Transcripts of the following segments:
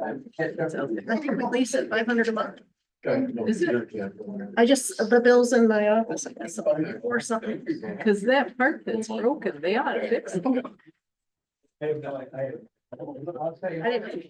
I think we lease it 500 a month. Is it? The bill's in my office, I guess, or something, because that part that's broken, they ought to fix it. I have no idea. I didn't.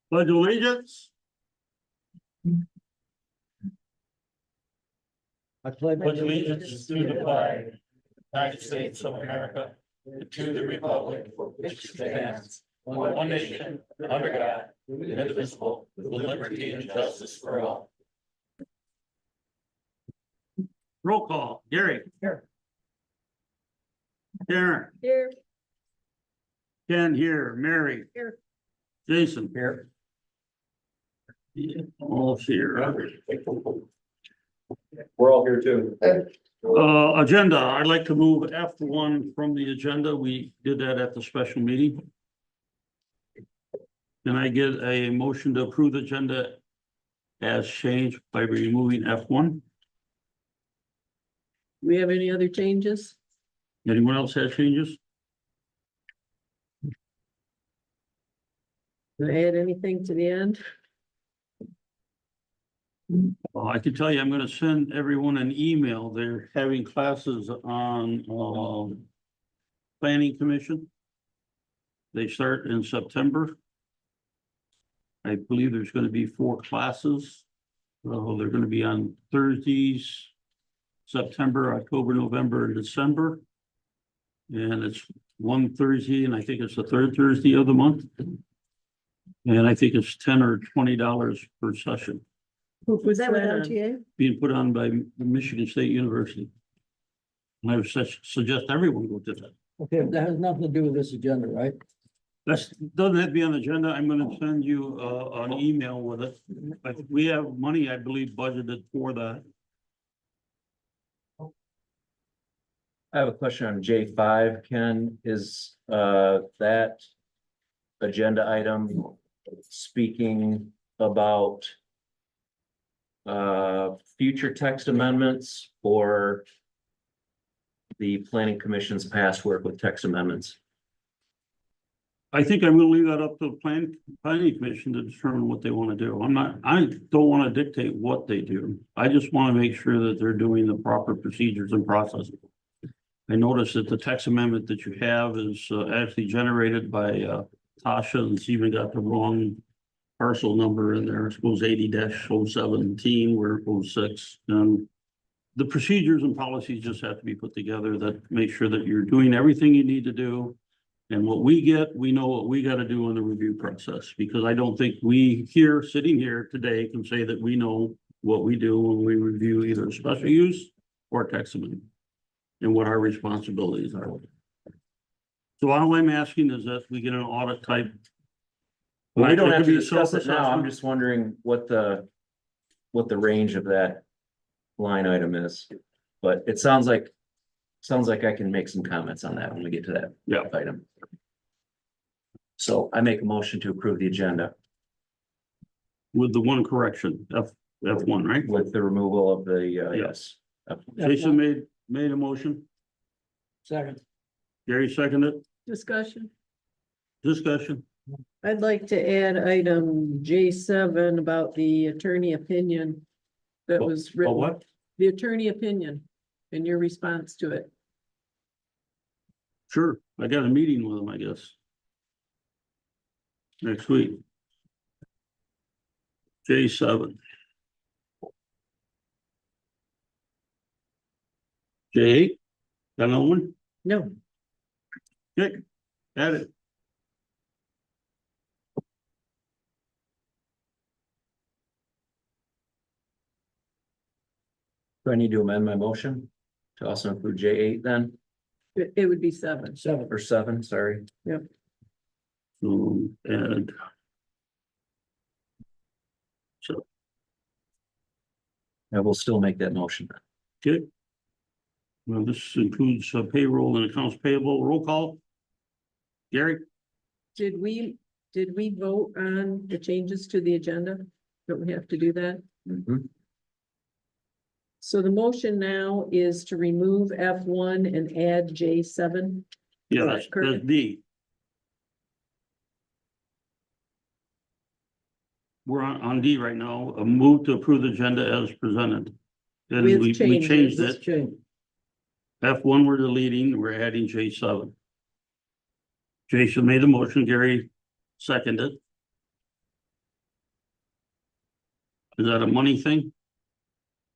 Pledge allegiance. I pledge Pledge allegiance to the flag, United States of America, and to the republic for which it stands, one nation, under God, indivisible, with liberty and justice for all. Roll call, Gary. Here. Karen. Here. Ken here, Mary. Here. Jason. Here. All here. We're all here too. Agenda, I'd like to move F1 from the agenda. We did that at the special meeting. Can I get a motion to approve the agenda as changed by removing F1? Do we have any other changes? Anyone else have changes? Do I add anything to the end? I can tell you, I'm gonna send everyone an email. They're having classes on, planning commission. They start in September. I believe there's gonna be 4 classes. They're gonna be on Thursdays, September, October, November, and December. And it's one Thursday, and I think it's the 3rd Thursday of the month. And I think it's $10 or $20 per session, Was that with OTA? being put on by Michigan State University. And I would suggest everyone go to that. Okay, that has nothing to do with this agenda, right? That's, doesn't have to be on the agenda. I'm gonna send you, an email with it. But we have money, I believe, budgeted for that. I have a question on J5, Ken, is that agenda item speaking about future text amendments or the planning commission's past work with text amendments? I think I'm gonna leave that up to the planning commission to determine what they wanna do. I don't wanna dictate what they do. I just wanna make sure that they're doing the proper procedures and processes. I noticed that the text amendment that you have is actually generated by Tasha, and it's even got the wrong parcel number in there. It goes 80-017 where it goes 06. The procedures and policies just have to be put together that make sure that you're doing everything you need to do. And what we get, we know what we got to do in the review process, because I don't think we here, sitting here today, can say that we know what we do when we review either special use or text amendment and what our responsibilities are. So all I'm asking is that we get an audit type. Well, we don't It have could to be discuss it now. I'm self-assessment. just wondering what the range of that line item is. But it sounds like I can make some comments on that when we get to that Yeah. item. So I make a motion to approve the agenda With the one correction, F1, right? with the removal of the, yes. Jason made a motion, Second. Gary seconded, Discussion. discussion. I'd like to add item J7 about the attorney opinion that was Oh, written. what? The attorney opinion and your response to it. Sure, I got a meeting with him, I guess. Next week. J7. J8, got another one? No, Okay, add it. Do I need to amend my motion to also include J8 then, it would be 7. Seven. or 7, sorry? So, add. So, I will still make that motion. okay. Well, this includes payroll and accounts payable, roll call. Gary, Did we vote on the changes to the agenda? Don't we have to do that? Mhm. So the motion now is to remove F1 and add J7. yeah, Right, that's correct. D. We're on D right now, a move to approve the agenda as presented. And With we changes. changed Let's it, change. F1 we're deleting, we're adding J7. Jason made a motion, Gary seconded. Is that a money thing?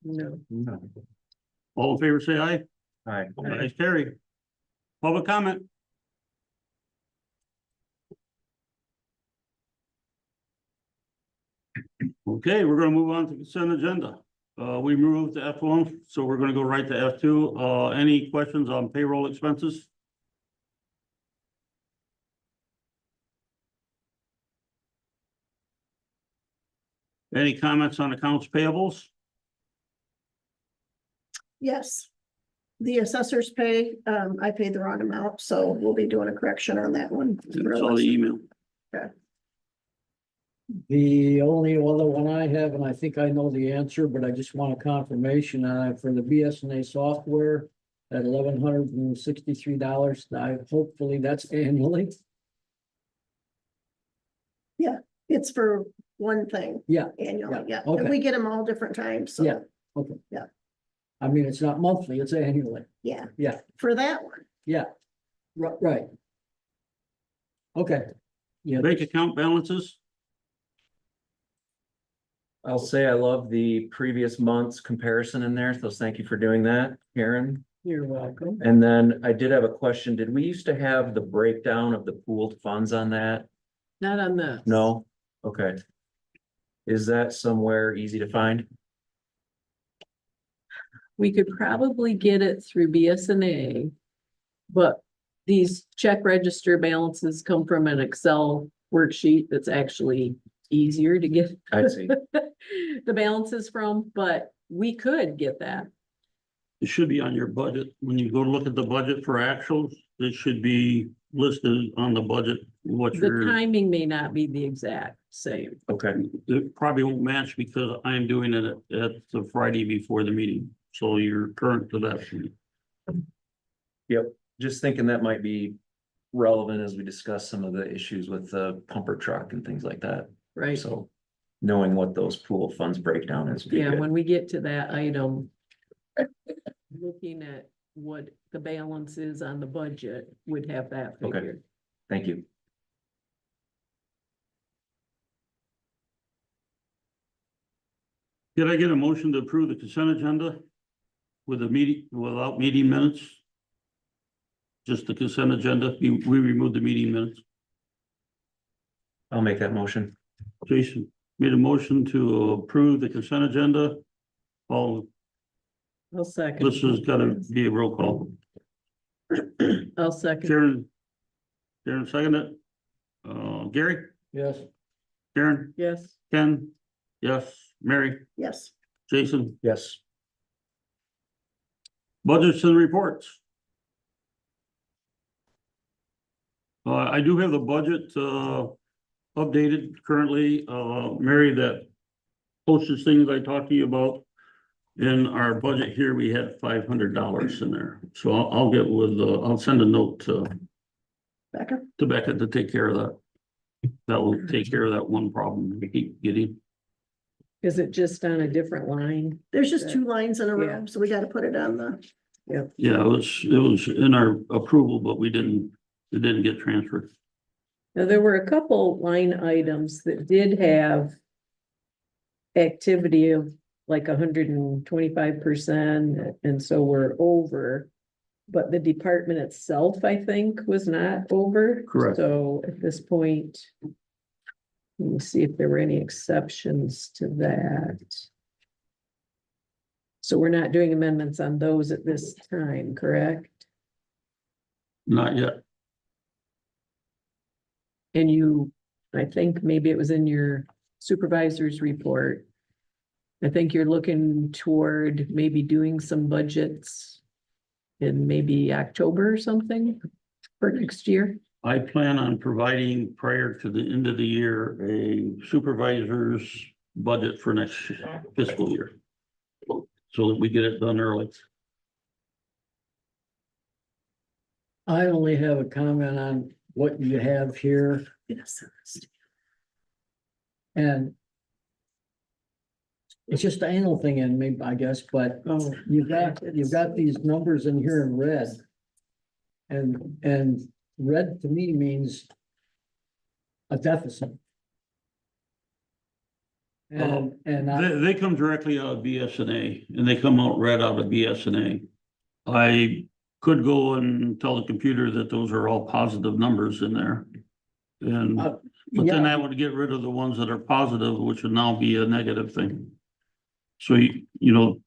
No. No. All in favor, say aye. All right. Nice carry. Public comment. Okay, we're gonna move on to consent agenda. We moved to F1, so we're gonna go right to F2. Any questions on payroll expenses? Any comments on accounts payables? Yes. The assessors pay, I paid the wrong amount, so we'll be doing a correction on that one. Saw the email. The only other one I have, and I think I know the answer, but I just want a confirmation for the BSNA software at $1,163. Hopefully that's annually. It's for one thing. Yeah, Annually, yeah. okay. And we get them all different times, so. Yeah. Okay. Yeah. I mean, it's not monthly, it's annually. Yeah. Yeah. For that one. Yeah. Right. Okay. Yeah. Bank account balances? I'll say I love the previous month's comparison in there, so thank you for doing that, Karen. You're welcome. And then I did have a question. Did we used to have the breakdown of the pooled funds on that? Not on this. No? Okay. Is that somewhere easy to find? We could probably get it through BSNA. But these check register balances come from an Excel worksheet that's actually easier to get I see. the balances from, but we could get that. It should be on your budget. When you go to look at the budget for actuals, it should be listed on the budget, what The you're, timing may not be the exact same. Okay, it probably won't match because I'm doing it at the Friday before the meeting. So you're current to that. just thinking that might be relevant as we discuss some of the issues with the pumper truck and things like that. Right? So knowing what those pool funds breakdown is. would be Yeah, good. when we get to that item, looking at what the balance is on the budget would have that Okay. figure. Thank you. Did I get a motion to approve the consent agenda with a meeting, without meeting minutes? Just the consent agenda, we removed the meeting minutes. I'll make that motion. Jason made a motion to approve the consent agenda. All, I'll second. this has gotta be a roll call. I'll second. Karen Karen seconded it. Gary, Yes, Karen, Yes. Ken, yes, Mary, Yes, Jason, Yes. budgets and reports. I do have the budget, updated currently, Mary, that postage things I talked to you about. In our budget here, we had $500 in there, so I'll get with, I'll send a note to Becca, Becca to take care of that. That will take care of that one problem we keep getting. Is it just on a different line? there's just two lines in a Yeah. row, so we gotta put it on the, Yeah, it was in our approval, but it didn't get transferred. Now, there were a couple line items that did have activity of like 125%, and so we're over. But the department itself, I think, was not over. Correct. So at this point, let me see if there were any exceptions to that. So we're not doing amendments on those at this time, correct? Not yet. And you, I think maybe it was in your supervisor's report. I think you're looking toward maybe doing some budgets in maybe October or something for next year. I plan on providing prior to the end of the year, a supervisor's budget for next fiscal year. So that we get it done early. I only have a comment on what you have here yes, and it's just the annual thing in me, I guess, but Oh, you've got these numbers in here in red. And red to me means a deficit. And They come directly out of BSNA and they come out red out of BSNA. I could go and tell the computer that those are all positive numbers in there. And, but then yeah, I would get rid of the ones that are positive, which would now be a negative thing. So you know,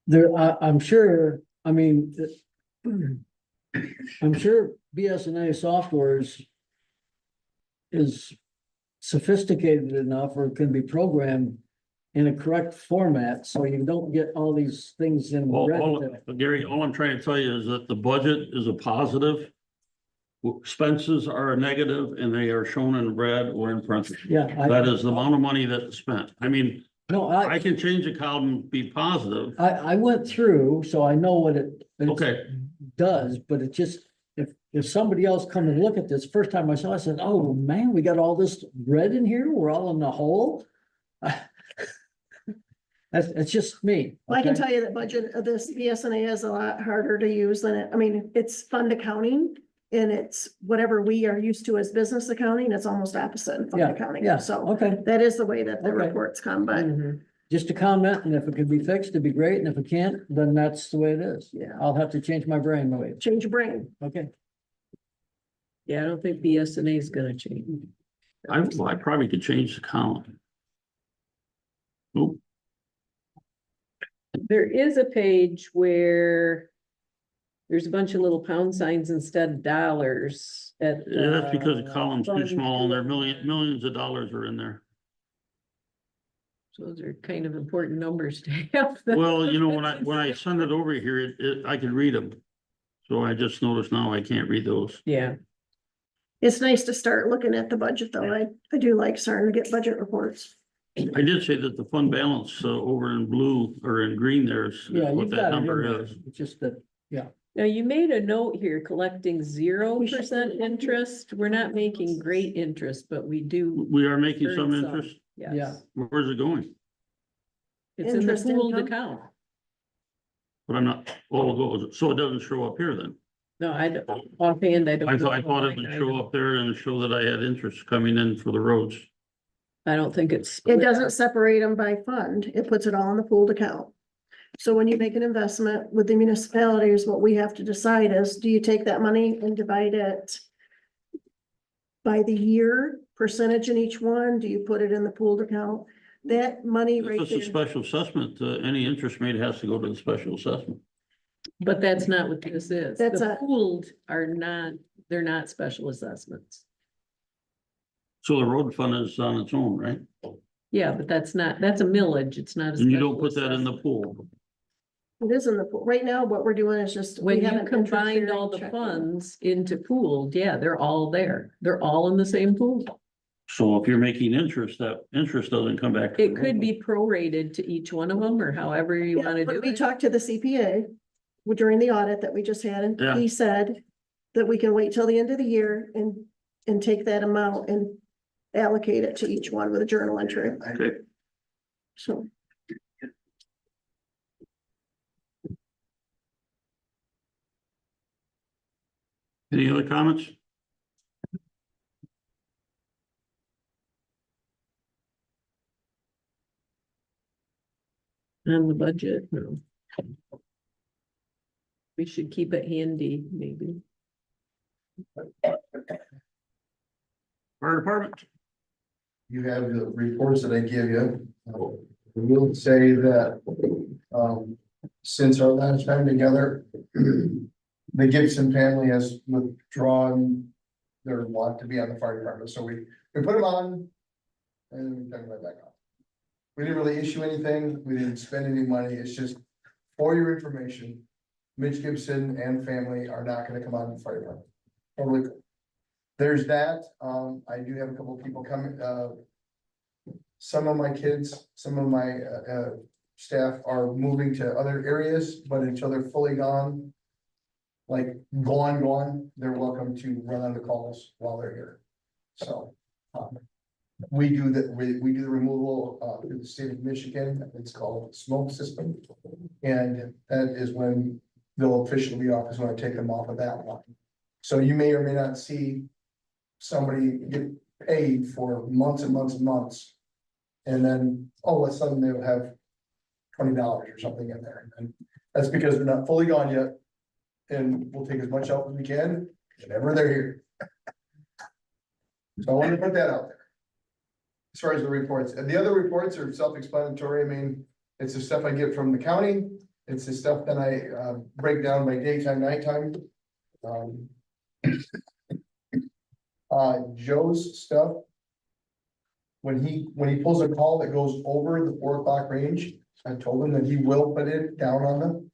there, I'm sure, I mean, I'm sure BSNA software is sophisticated enough or can be programmed in a correct format, so you don't get all these things in red. Gary, all I'm trying to tell you is that the budget is a positive. Expenses are a negative and they are shown in red or in parentheses. Yeah. That is the amount of money that's spent. I mean, No, I can change a column, be positive. I went through, so I know what it Okay, does, but it just, if somebody else come and look at this, first time I saw it, I said, oh man, we got all this red in here, we're all in the hole. That's just me. well, I can okay? tell you that budget of this BSNA is a lot harder to use than it, I mean, it's fund accounting. And it's whatever we are used to as business accounting, it's almost opposite in fund Yeah, accounting, yeah, so okay, that is the way that the Okay. reports come, but mhm. just a comment, and if it can be fixed, it'd be great, and if it can't, then that's the way it is. yeah, I'll have to change my brain, maybe. change your brain. Okay, Yeah, I don't think BSNA is gonna change. I probably could change the column. Nope, There is a page where there's a bunch of little pound signs instead of dollars at. yeah, that's because the column's too fund small and there two. millions of dollars are in there. So those are kind of important numbers to have. Well, you know, when I send it over here, I can read them. So I just noticed now I can't read those. Yeah, It's nice to start looking at the budget, though, I do like starting to get budget reports. I did say that the fund balance over in blue or in green there is yeah, what you've that got it in number there, is. it's just that, now you made a note here, collecting 0% interest. We're not making great interest, but we do. We are making some earn some. interest. Yeah. Yes, Where's it going? it's in the Interest pooled income? account. But I'm not, so it doesn't show up here then. No, I don't, offhand, I don't. I know thought the it would line show item. up there and show that I had interest coming in for the roads. I don't think it's. It split. doesn't separate them by fund, it puts it all in the pooled account. So when you make an investment with the municipalities, what we have to decide is, do you take that money and divide it by the year, percentage in each one? Do you put it in the pooled account? That money If right it's a there, special assessment, any interest made has to go to the special assessment. But that's not what this is. That's The a- pooled are not, they're not special assessments. So the road fund is on its own, right? Yeah, but that's a millage, it's not a. And you don't special put that in the assessment. pool. It is in the pool. Right now, what we're doing is just. we When have you an combined all interest-bearing the checking. funds into pooled, yeah, they're all there. They're all in the same pool. So if you're making interest, that interest doesn't come back. to the It could road be prorated to each one of them or however you Yeah, wanna do but we it. talked to the CPA during the audit that we just had, and Yeah. he said that we can wait till the end of the year and take that amount and allocate it to each one with a journal entry. fund. Okay, So, any other comments? On the budget, no. We should keep it handy, maybe. Fire department? You have the reports that I give you. I will say that, since our last time together, the Gibson family has withdrawn their want to be on the fire department, so we put them on and we took them right back off. We didn't really issue anything, we didn't spend any money, it's just for your information, Mitch Gibson and family are not gonna come on the fire department. Totally cool. There's that, I do have a couple of people coming, some of my kids, some of my, staff are moving to other areas, but until they're fully gone. Like gone, they're welcome to run on the calls while they're here. So, we do we do the removal, through the state of Michigan, it's called smoke system. And that is when they'll officially be off, is when I take them off of that line. So you may or may not see somebody get paid for months and months and months. And then all of a sudden they'll have $20 or something in there. And that's because they're not fully gone yet. And we'll take as much help as we can whenever they're here. So I wanted to put that out there. As far as the reports, and the other reports are self-explanatory. I mean, it's the stuff I get from the county. It's the stuff that I break down by daytime, nighttime. Joe's stuff. When he pulls a call that goes over the 4 o'clock range, I told him that he will put it down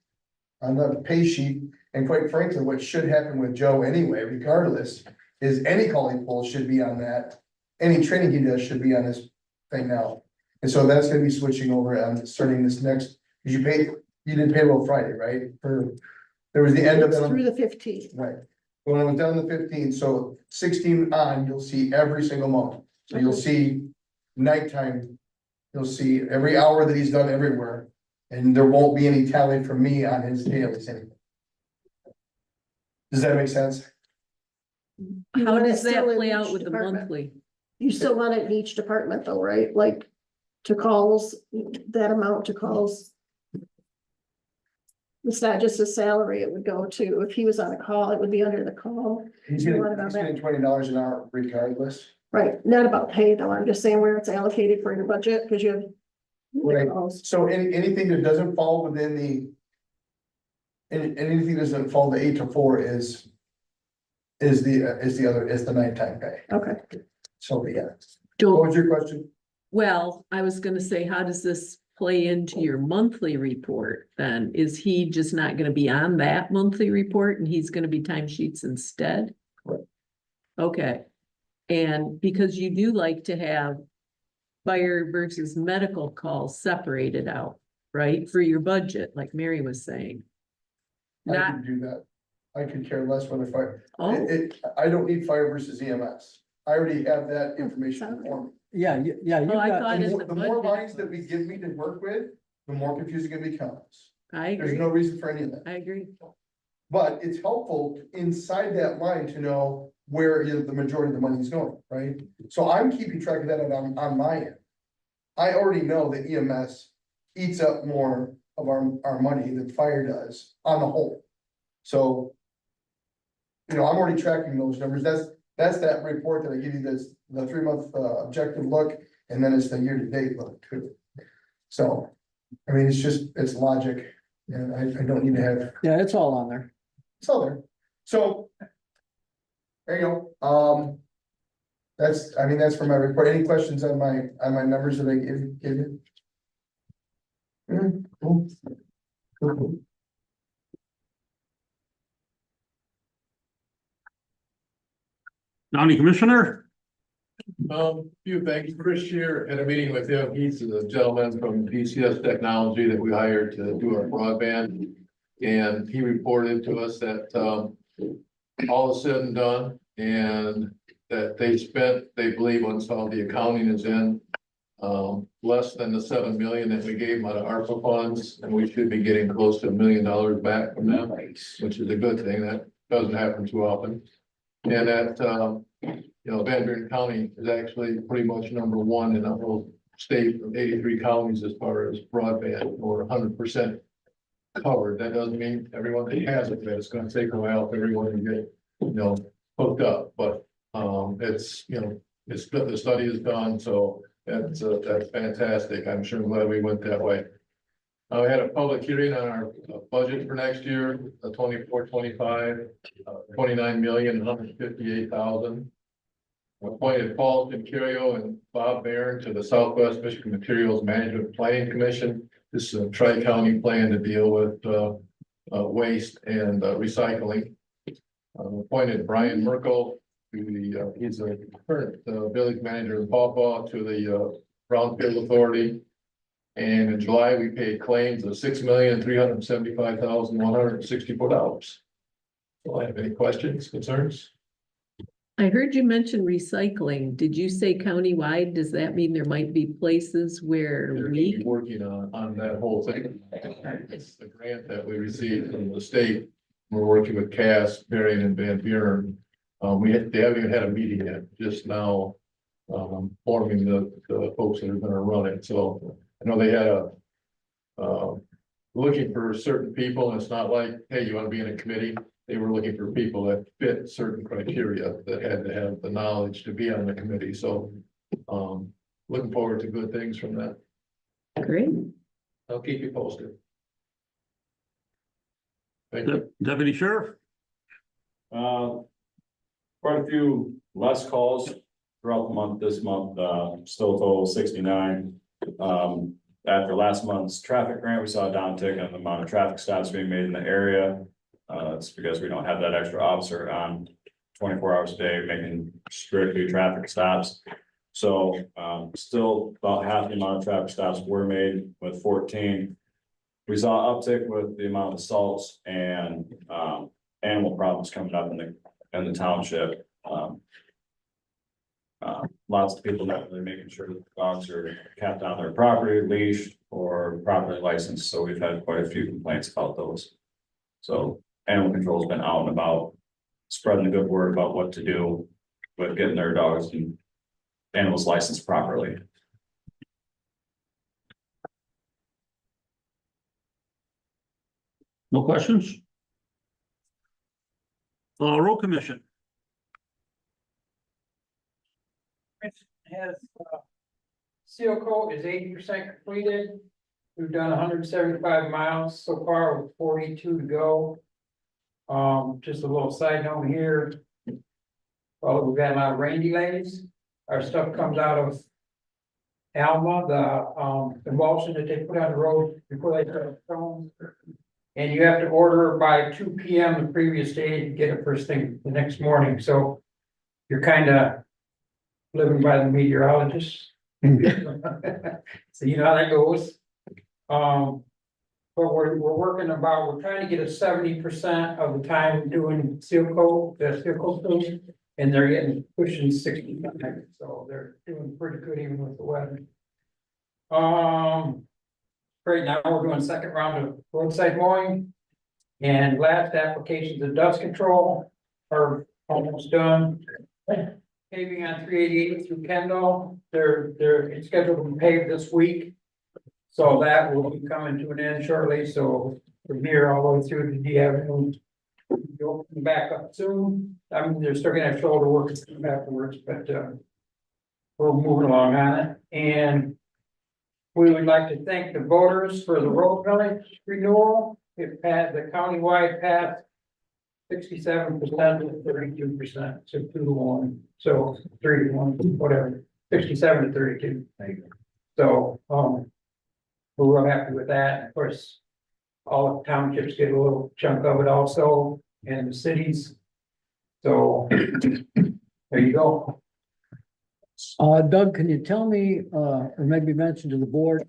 on the pay sheet. And quite frankly, what should happen with Joe anyway, regardless, is any call he pulls should be on that. Any training he does should be on this thing now. And so that's gonna be switching over and starting this next, because you did payroll Friday, right? There was the end of it's it. through the 15th. Right. When I was down the 15th, so 16 on, you'll see every single month. So you'll see nighttime. You'll see every hour that he's done everywhere. And there won't be any tally from me on his dailies anymore. Does that make sense? You How want it does that still in play out each with the department. monthly? You still want it in each department though, right? Like to calls, that amount to calls. It's not just his salary, it would go to, if he was on a call, it would be under the call. He's You getting, want it on he's that. getting $20 an hour regardless. Right, not about pay though, I'm just saying where it's allocated for your budget, because you have. Right. calls. So anything that doesn't fall within anything that doesn't fall to 8 to 4 is the nighttime pay. Okay, So yeah. What Don't, was your question? well, I was gonna say, how does this play into your monthly report then? Is he just not gonna be on that monthly report and he's gonna be timesheets instead? Correct. Okay, and because you do like to have fire versus medical calls separated out, right, for your budget, like Mary was saying. I Not, could do that. I could care less whether fire, oh, I don't need fire versus EMS. I already have that information for me. Yeah, yeah, you Oh, I got, thought The in more- the the more budget. lines that we give me to work with, the more confusing it becomes. I There's agree, no reason for any of that. I agree. But it's helpful inside that line to know where the majority of the money is going, right? So I'm keeping track of that on my end. I already know that EMS eats up more of our money than fire does on the whole. So. I'm already tracking those numbers. That's that report that I give you, that's the 3-month objective look, and then it's the year-to-date look too. So, I mean, it's logic. and I don't need to have, Yeah, it's all on there. it's all there. So. There you go, that's for my report. Any questions on my numbers that I give you? Cool. Cool. County Commissioner? Few things. Chris here had a meeting with him. He's the gentleman from PCS Technology that we hired to do our broadband. And he reported to us that, all is said and done and that they believe once all the accounting is in, less than the 7 million that we gave them out of ARPA funds, and we should be getting close to $1 million back from them, which is a good thing. That doesn't happen too often. And that, Van Buren County is actually pretty much #1 in the whole state of 83 counties as far as broadband, or 100% covered. That doesn't mean everyone that has it, that it's gonna take a while for everyone to get, hooked up, but, it's, it's good, the study is done, so that's fantastic. I'm sure glad we went that way. We had a public hearing on our budget for next year, the 24-25, 29,158,000. Appointed Paul Timcario and Bob Barron to the Southwest Michigan Materials Management Planning Commission. This is a tri-county plan to deal with waste and recycling. Appointed Brian Merkel to he's a current village manager in Paw Paw, to the Brownfield Authority. And in July, we paid claims of $6,375,164. Do I have any questions, concerns? I heard you mention recycling. Did you say countywide? Does that mean there might be places where They're we? working on that whole thing. It's the grant that we received from the state. We're working with Cass, Marion, and Van Buren. They haven't even had a meeting yet, just now forming the folks that are gonna run it. So I know they had looking for certain people, and it's not like, hey, you wanna be in a committee? They were looking for people that fit certain criteria, that had to have the knowledge to be on the committee. So looking forward to good things from that. Great. I'll keep you posted. Thank you. Deputy Sheriff? Quite a few less calls throughout the month, this month, still total 69. After last month's traffic grant, we saw a downtick on the amount of traffic stops being made in the area. It's because we don't have that extra officer on 24 hours a day making strictly traffic stops. So still about half the amount of traffic stops were made with 14. We saw uptick with the amount of assaults and animal problems coming up in the township. Lots of people not really making sure that the dogs are kept on their property, leashed, or properly licensed. So we've had quite a few complaints about those. So animal control's been out and about, spreading the good word about what to do with getting their dogs and animals licensed properly. No questions? Road Commission? Has, seal coat is 80% completed. We've done 175 miles so far with 42 to go. Just a little side note here. Well, we've had a lot of rain delays. Our stuff comes out of Alma, the emulsion that they put on the road before they start stones. And you have to order by 2 p.m. the previous day to get it first thing the next morning. So you're kind of living by the meteorologist. So you know how that goes. But we're working we're trying to get a 70% of the time doing seal coat, and they're getting pushing 65%. So they're doing pretty good even with the weather. Right now we're doing second round of roadside mowing. And last applications of dust control are almost done. Paving on 388 through Kendall, it's scheduled to be paved this week. So that will be coming to an end shortly, so from here all the way through to the avenue. You'll open back up soon. I mean, they're still gonna have shoulder work afterwards, but we're moving along on it. And we would like to thank the voters for the road village renewal. it passed, the countywide passed 67% to 32%, so 2 to 1, so 3 to 1, whatever, 67 to 32. So, we're real happy with that. Of course, all the townships get a little chunk of it also, and the cities. So, there you go. Doug, can you tell me, or maybe mention to the board?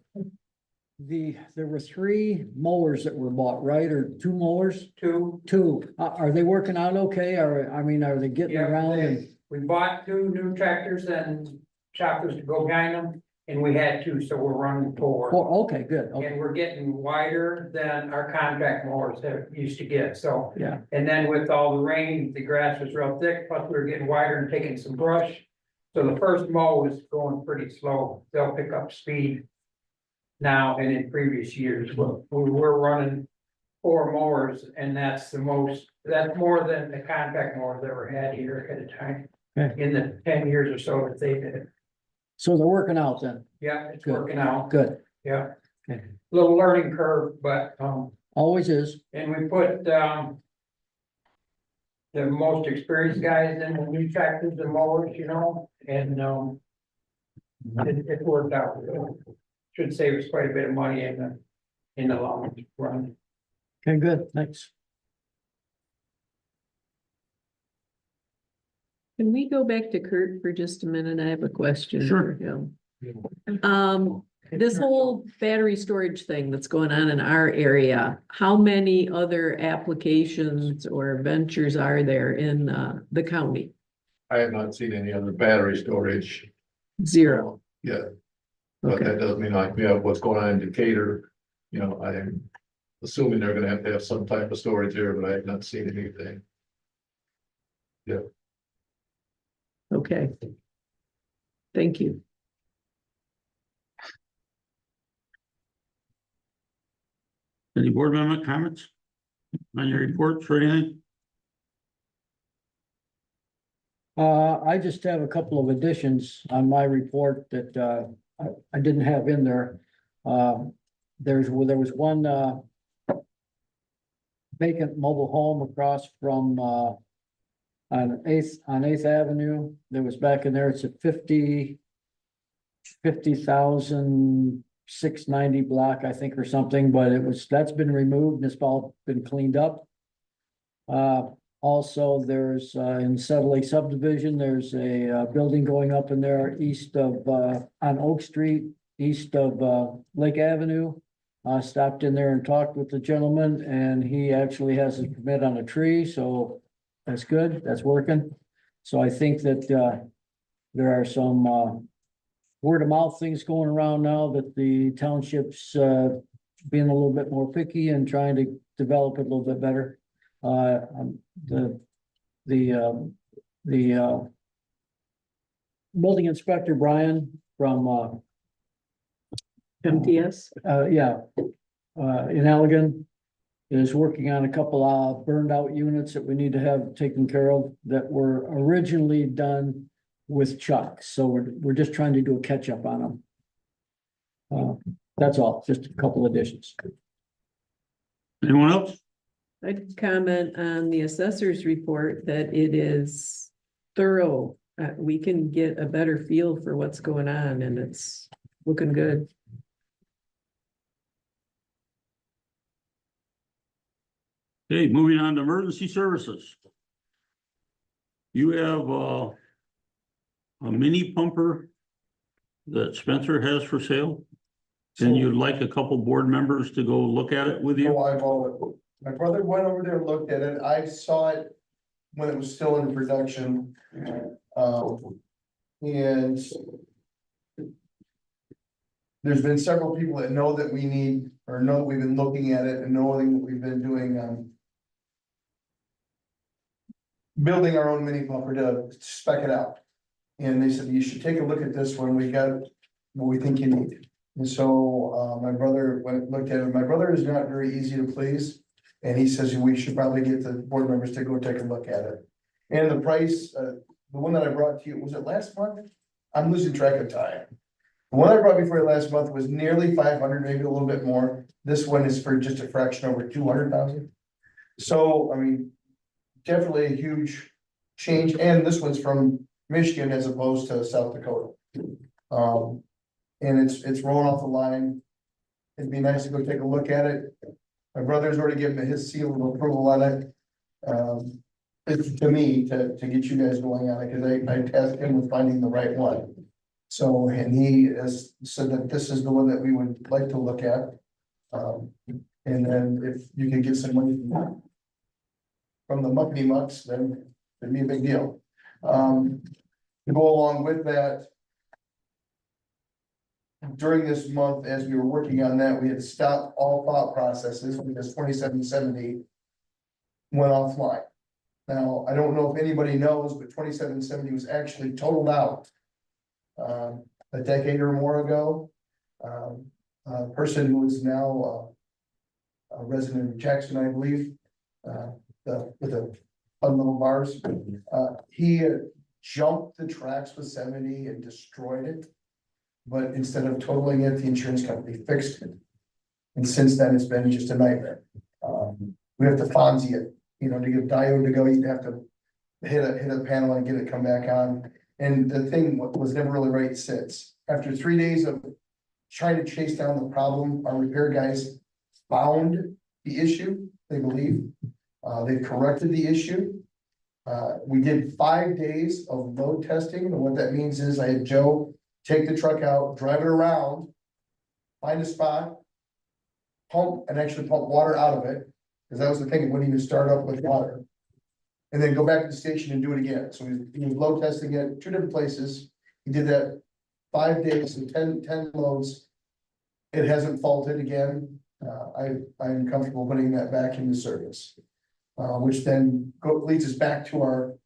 There were 3 mowers that were bought, right, or 2 mowers? 2, Two, are they working out okay, or, I mean, are they getting yeah, around and? we bought 2 new tractors and choppers to go behind them, and we had 2, so we're running 4. Oh, okay, good, okay, And we're getting wider than our contract mowers have used to get, so. yeah, And then with all the rain, the grass was real thick, plus we were getting wider and taking some brush. So the first mow is going pretty slow. They'll pick up speed now and in previous years, but we were running 4 mowers, and that's more than the contract mowers ever had here at a time. Okay. In the 10 years or so that they did. so they're working out then, Yeah, it's Good. working out. good, Yeah. Okay. Little learning curve, but, always is, and we put, the most experienced guys in the new tractors and mowers, you know, and, it worked out. Should save us quite a bit of money in the long run. okay, good, thanks. Can we go back to Kurt for just a minute? I have a question. Sure. for him. This whole battery storage thing that's going on in our area, how many other applications or ventures are there in the county? I have not seen any other battery storage 0. yet, but Okay, that doesn't mean like, what's going on in Decatur. You know, I am assuming they're gonna have to have some type of storage there, but I have not seen anything. okay. Thank you. Any board member comments? On your reports or anything? I just have a couple of additions on my report that, I didn't have in there. There was one, vacant mobile home across from, on Eighth Avenue. That was back in there. It's a 50,690 block, I think, or something, but that's been removed and it's all been cleaned up. Also, there's, in Settle Lake subdivision, there's a, building going up in there east of, on Oak Street, east of, Lake Avenue. Stopped in there and talked with the gentleman, and he actually has his permit on a tree, so that's good, that's working. So I think that, there are some, word of mouth things going around now that the township's, being a little bit more picky and trying to develop it a little bit better. The building inspector, Brian, from, MTS? in Allegan, is working on a couple of burned out units that we need to have taken care of that were originally done with Chuck. So we're just trying to do a catch up on them. That's all, just a couple additions. Anyone else? I'd comment on the assessor's report that it is thorough. We can get a better feel for what's going on, and it's looking good. Okay, moving on to emergency services. You have a mini pumper that Spencer has for sale. And you'd like a couple board members to go look at it with you? No, my brother went over there and looked at it. I saw it when it was still in production. And there's been several people that know that we need, or know that we've been looking at it and knowing that we've been doing, building our own mini pumper to spec it out. And they said, you should take a look at this one. We got what we think you need. And so, my brother went and looked at it. My brother is not very easy to please. And he says we should probably get the board members to go take a look at it. And the price, the one that I brought to you, was it last month? I'm losing track of time. The one I brought before you last month was nearly 500, maybe a little bit more. This one is for just a fraction over 200,000. So, I mean, definitely a huge change, and this one's from Michigan as opposed to South Dakota. And it's rolling off the line. It'd be nice to go take a look at it. My brother's already given his seal of approval on it. It's to me, to get you guys going on it, because I tasked him with finding the right one. So, and he has said that this is the one that we would like to look at. And then if you can get some money from the muckety mucks, then it'd be a big deal. To go along with that, during this month, as we were working on that, we had stopped all thought processes because 2770 went offline. Now, I don't know if anybody knows, but 2770 was actually totaled out a decade or more ago. A person who is now a resident of Jackson, I believe, with the fun little bars, he jumped the tracks with 70 and destroyed it. But instead of totaling it, the insurance company fixed it. And since then, it's been just a nightmare. We have to Fonzie it, you know, to get a diode to go, you'd have to hit a panel and get it come back on. And the thing was never really right since. After 3 days of trying to chase down the problem, our repair guys found the issue, they believe. They corrected the issue. We did 5 days of load testing, and what that means is I had Joe take the truck out, drive it around, find a spot, pump and actually pump water out of it, because that was the thing, it wouldn't even start up with water. And then go back to the station and do it again. So he was load testing it 2 different places. He did that 5 days and 10 loads. It hasn't faulted again. I'm comfortable putting that back into service. Which then leads us back to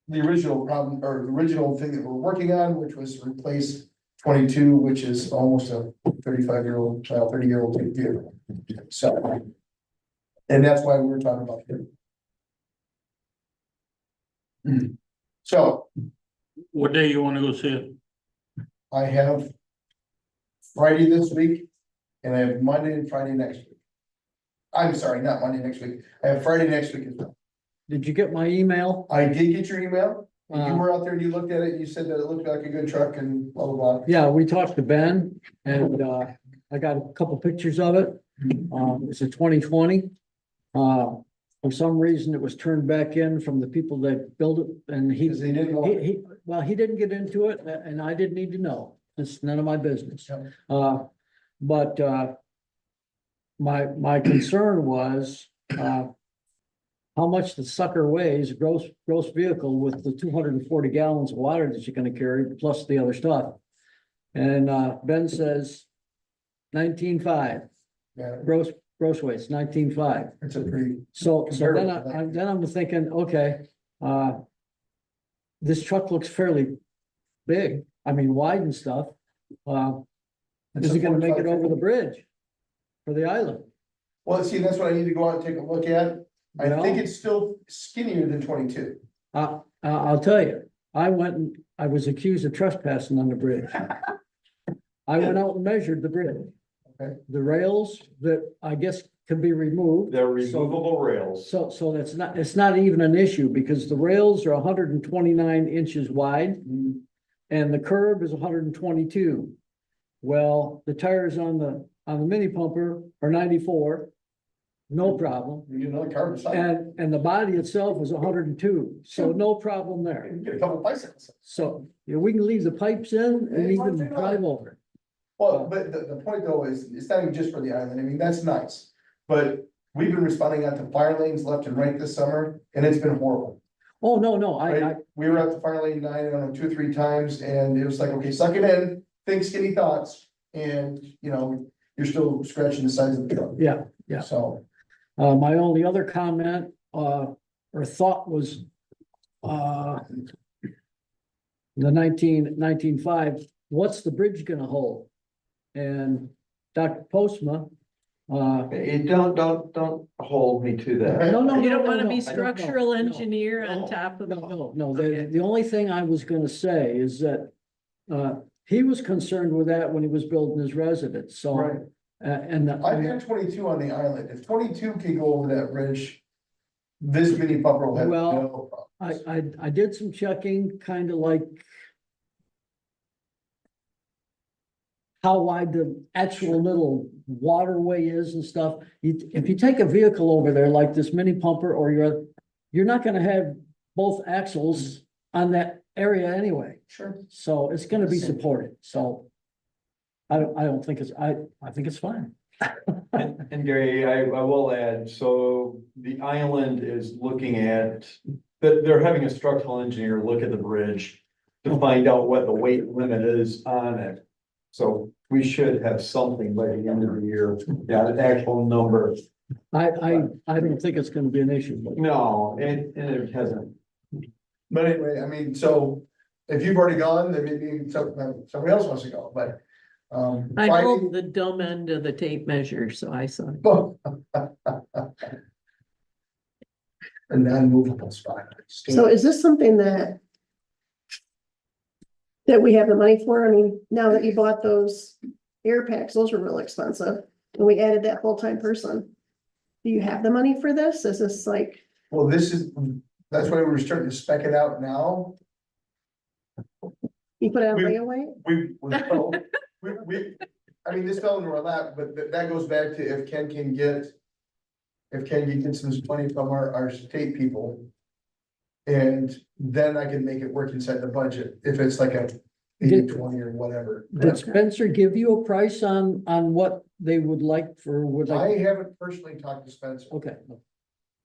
the original problem, or the original thing that we're working on, which was replace 22, which is almost a 35-year-old, 30-year-old vehicle. So, and that's why we were talking about it. So What day you wanna go see it? I have Friday this week, and I have Monday and Friday next week. I'm sorry, not Monday next week. I have Friday next week as well. Did you get my email? I did get your email. And you were out there and you looked at it and you said that it looked like a good truck and blah, blah, blah. Yeah, we talked to Ben and I got a couple pictures of it. It's a 2020. For some reason, it was turned back in from the people that built it and Because they didn't want it. he didn't get into it and I didn't need to know. It's none of my business. Yep. But my concern was how much the sucker weighs, gross vehicle with the 240 gallons of water that you're gonna carry, plus the other stuff. And Ben says 19.5, Yeah, gross weight's 19.5. it's a pretty, So then Comparable. I'm thinking, okay, this truck looks fairly big, I mean, wide and stuff. Is it gonna make it over the bridge for the island? well, see, that's what I need to go out and take a look at. I Well- think it's still skinnier than 22. I'll tell you, I was accused of trespassing on the bridge. I went out and measured the bridge. Okay. The rails that I guess can be removed. They're removable rails. So it's not even an issue because the rails are 129 inches wide and the curb is 122. Well, the tires on the mini pumper are 94, no problem. You need another car beside. And the body itself is 102, so no problem there. Get a couple bicycles. So, yeah, we can leave the pipes in and even drive over. Well, but the point though is, it's not even just for the island, I mean, that's nice, but we've been responding out to fire lanes left and right this summer, and it's been horrible. Oh, no, I, Right? We were at the fire lane 9, I don't know, 2 or 3 times, and it was like, okay, suck it in, think skinny thoughts, and, you know, you're still scratching the sides of the truck. yeah, yeah. So, My only other comment, or thought was, the 19.5, what's the bridge gonna hold? And Dr. Postma, Don't hold me to that. no. You don't wanna be no, structural no, engineer on no, top of. No, the only thing I was gonna say is that, he was concerned with that when he was building his residence, so. Right. And. I've got 22 on the island. If 22 can go over that bridge, this mini pumper will have Well, no problems. I did some checking, kind of like. How wide the actual little waterway is and stuff. If you take a vehicle over there like this mini pumper or you're not gonna have both axles on that area anyway. Sure. So it's gonna be supported, so. I don't think I think it's fine. And Gary, I will add, so the island is looking at, they're having a structural engineer look at the bridge to find out what the weight limit is on it. So we should have something by the end of the year, yeah, an actual number. I don't think it's gonna be an issue, but. No, and it hasn't. But anyway, I mean, so if you've already gone, then maybe somebody else wants to go, but. I Friday- hold the dumb end of the tape measure, so I saw. A non-movable spot. So is this something that we have the money for? I mean, now that you bought those air packs, those were real expensive, and we added that full-time person. Do you have the money for this? Is this like, Well, that's why we're starting to spec it out now. you put it on We- layaway? I mean, this fell into our lap, but that goes back to if Ken can get some money from our state people. And then I can make it work inside the budget, if it's like a 80-20 or whatever. Did Spencer give you a price on what they would like for, I haven't personally talked to Spencer. okay,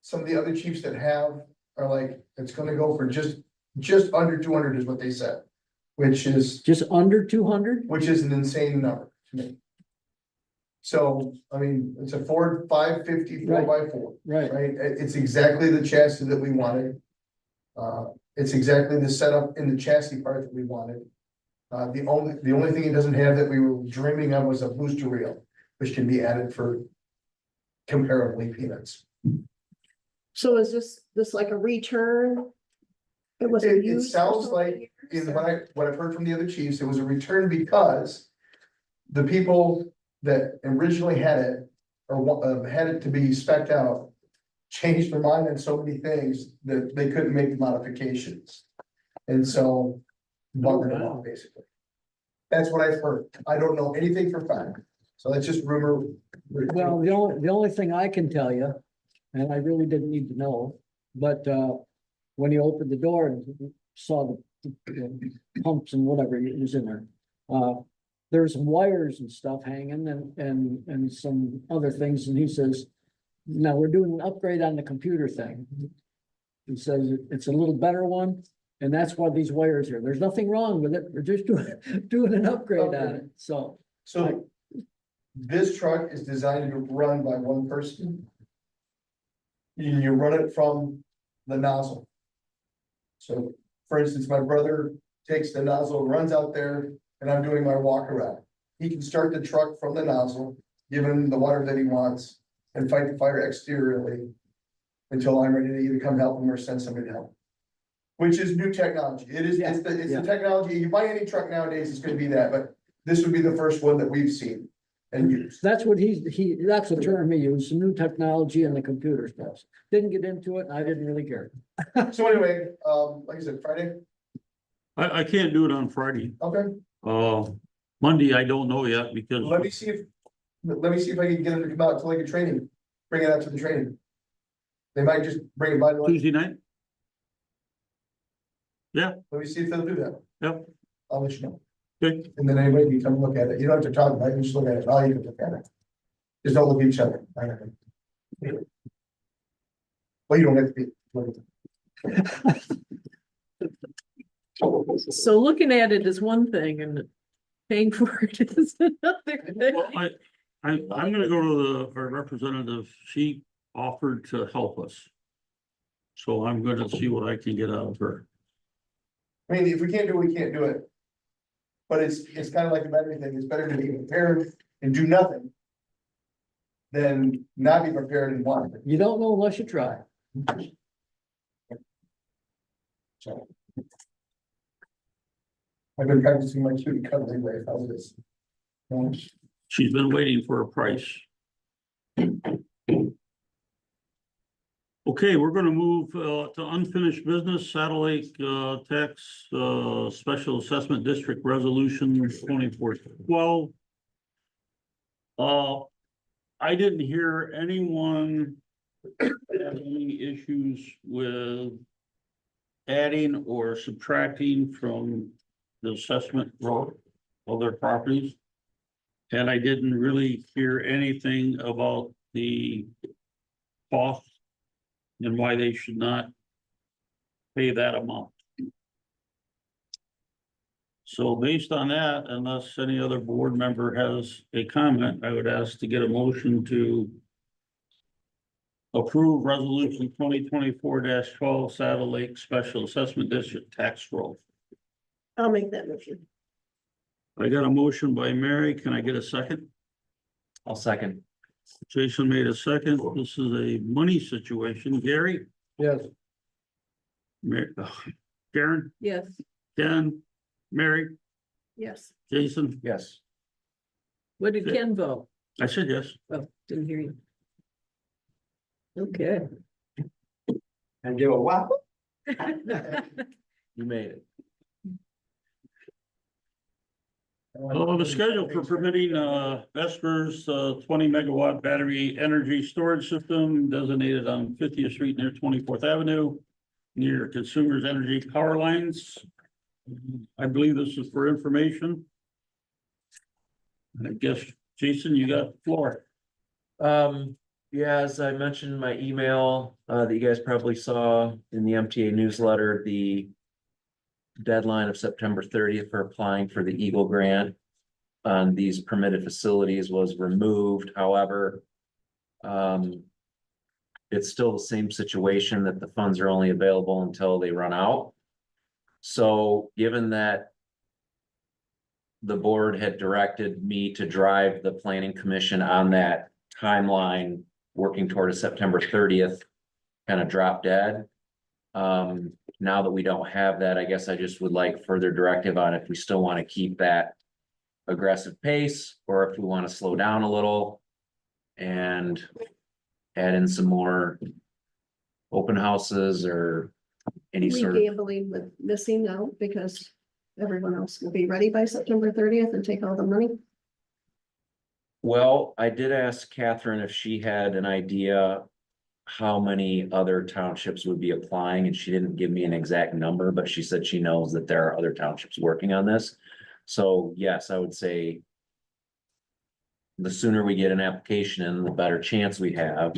Some of the other chiefs that have are like, it's gonna go for just under 200 is what they said. Which is just under 200? an insane number to me. So, I mean, it's a Ford 550 4x4, Right, right? It's exactly the chassis that we wanted. It's exactly the setup in the chassis part that we wanted. The only thing it doesn't have that we were dreaming of was a booster reel, which can be added for comparably peanuts. So is this like a return? It was It used. for sounds so like, many in years, what I've heard from the other chiefs, it was a return because the people that originally had it or had it to be spec'd out changed their mind on so many things that they couldn't make the modifications. And so bought it out, basically. That's what I've heard. I don't know anything for fact. So that's just rumor. well, the only thing I can tell you, and I really didn't need to know, but, when you opened the door and saw the pumps and whatever was in there, there's some wires and stuff hanging and some other things, and he says, now we're doing an upgrade on the computer thing. He says it's a little better one, and that's why these wires here, there's nothing wrong with it, we're just doing an upgrade on it, so. So this truck is designed to run by one person. You run it from the nozzle. So, for instance, my brother takes the nozzle, runs out there, and I'm doing my walk around. He can start the truck from the nozzle, give him the water that he wants, and fight the fire exteriorly until I'm ready to either come help him or send somebody to help. Which is new technology. It's the technology. You buy any truck nowadays, it's gonna be that, but this would be the first one that we've seen and used. That's what that's the term he used, new technology and the computer stuff. Didn't get into it, and I didn't really care. So anyway, like I said, Friday, I can't do it on Friday. okay, Monday, I don't know yet because let me see if I can get them to come out to like a training, bring it out to the training. They might just bring it by, let Tuesday night, me see if they'll do that. Yep. I'll let you know. Okay. And then anybody can come look at it, you don't have to talk about it, you just look at it, all you can look at it. Just don't look at each other. Well, you don't have to be. So looking at it is one thing and paying for it is another thing. well, I'm gonna go to our representative. She offered to help us. So I'm gonna see what I can get out of her. I mean, if we can't do it, we can't do it. But it's kind of like the battery thing, it's better to be prepared and do nothing. Than not be prepared and want it. You don't know unless you try. So. I've been practicing my cutie cuddly way, how's this? She's been waiting for a price. Okay, we're gonna move to unfinished business, satellite tax special assessment district resolution 2412. I didn't hear anyone have any issues with adding or subtracting from the assessment roll of their properties. And I didn't really hear anything about the cost and why they should not pay that amount. So based on that, unless any other board member has a comment, I would ask to get a motion to approve resolution 2024-12 Saddle Lake Special Assessment District tax roll. I'll make that motion. I got a motion by Mary. Can I get a second? I'll second. Jason made a second. This is a money situation. Gary? Yes. Karen? Yes. Ken? Mary? Yes. Jason? Yes. What did Ken vote? I said yes. Oh, didn't hear you. Okay. And give a wow. You made it. The schedule for permitting Vesper's 20 megawatt battery energy storage system designated on 50th Street near 24th Avenue, near Consumers Energy power lines. I believe this is for information. I guess, Jason, you got the floor. Yeah, as I mentioned in my email, that you guys probably saw in the MTA newsletter, the deadline of September 30th for applying for the Eagle Grant on these permitted facilities was removed. However, it's still the same situation that the funds are only available until they run out. So given that the board had directed me to drive the planning commission on that timeline, working toward a September 30th, kind of drop dead. Now that we don't have that, I guess I just would like further directive on if we still want to keep that aggressive pace, or if we want to slow down a little and add in some more open houses or any We sort of. gambling with missing out because everyone else will be ready by September 30th and take all the money. Well, I did ask Catherine if she had an idea how many other townships would be applying, and she didn't give me an exact number, but she said she knows that there are other townships working on this. So yes, I would say the sooner we get an application in, the better chance we have.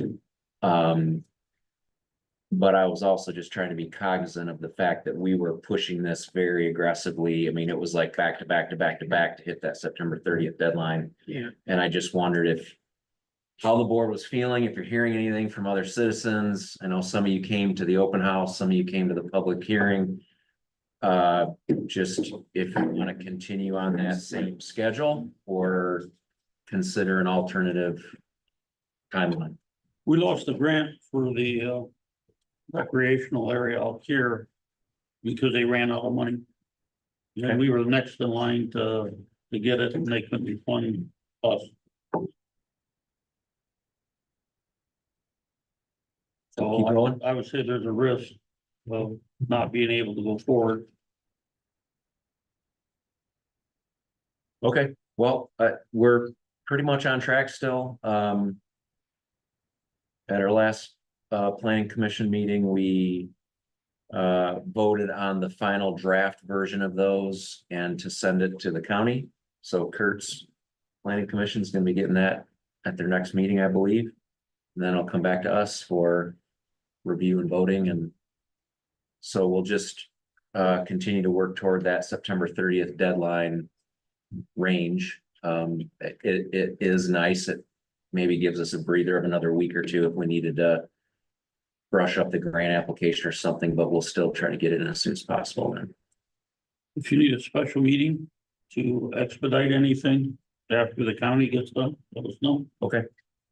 But I was also just trying to be cognizant of the fact that we were pushing this very aggressively. I mean, it was like back to back to back to back to hit that September 30th deadline. Yeah. And I just wondered how the board was feeling, if you're hearing anything from other citizens. I know some of you came to the open house, some of you came to the public hearing. Just if you want to continue on that same schedule or consider an alternative timeline. We lost a grant for the recreational area out here because they ran out of money. And we were next in line to get it, and they couldn't fund us. So Keep going. I would say there's a risk of not being able to go forward. Okay, well, we're pretty much on track still. At our last planning commission meeting, we voted on the final draft version of those and to send it to the county. So Kurt's planning commission is gonna be getting that at their next meeting, I believe. And then it'll come back to us for review and voting, and so we'll just continue to work toward that September 30th deadline range. It is nice. It maybe gives us a breather of another week or two if we needed to brush up the grant application or something, but we'll still try to get it in as soon as possible then. If you need a special meeting to expedite anything after the county gets done, let us know. Okay.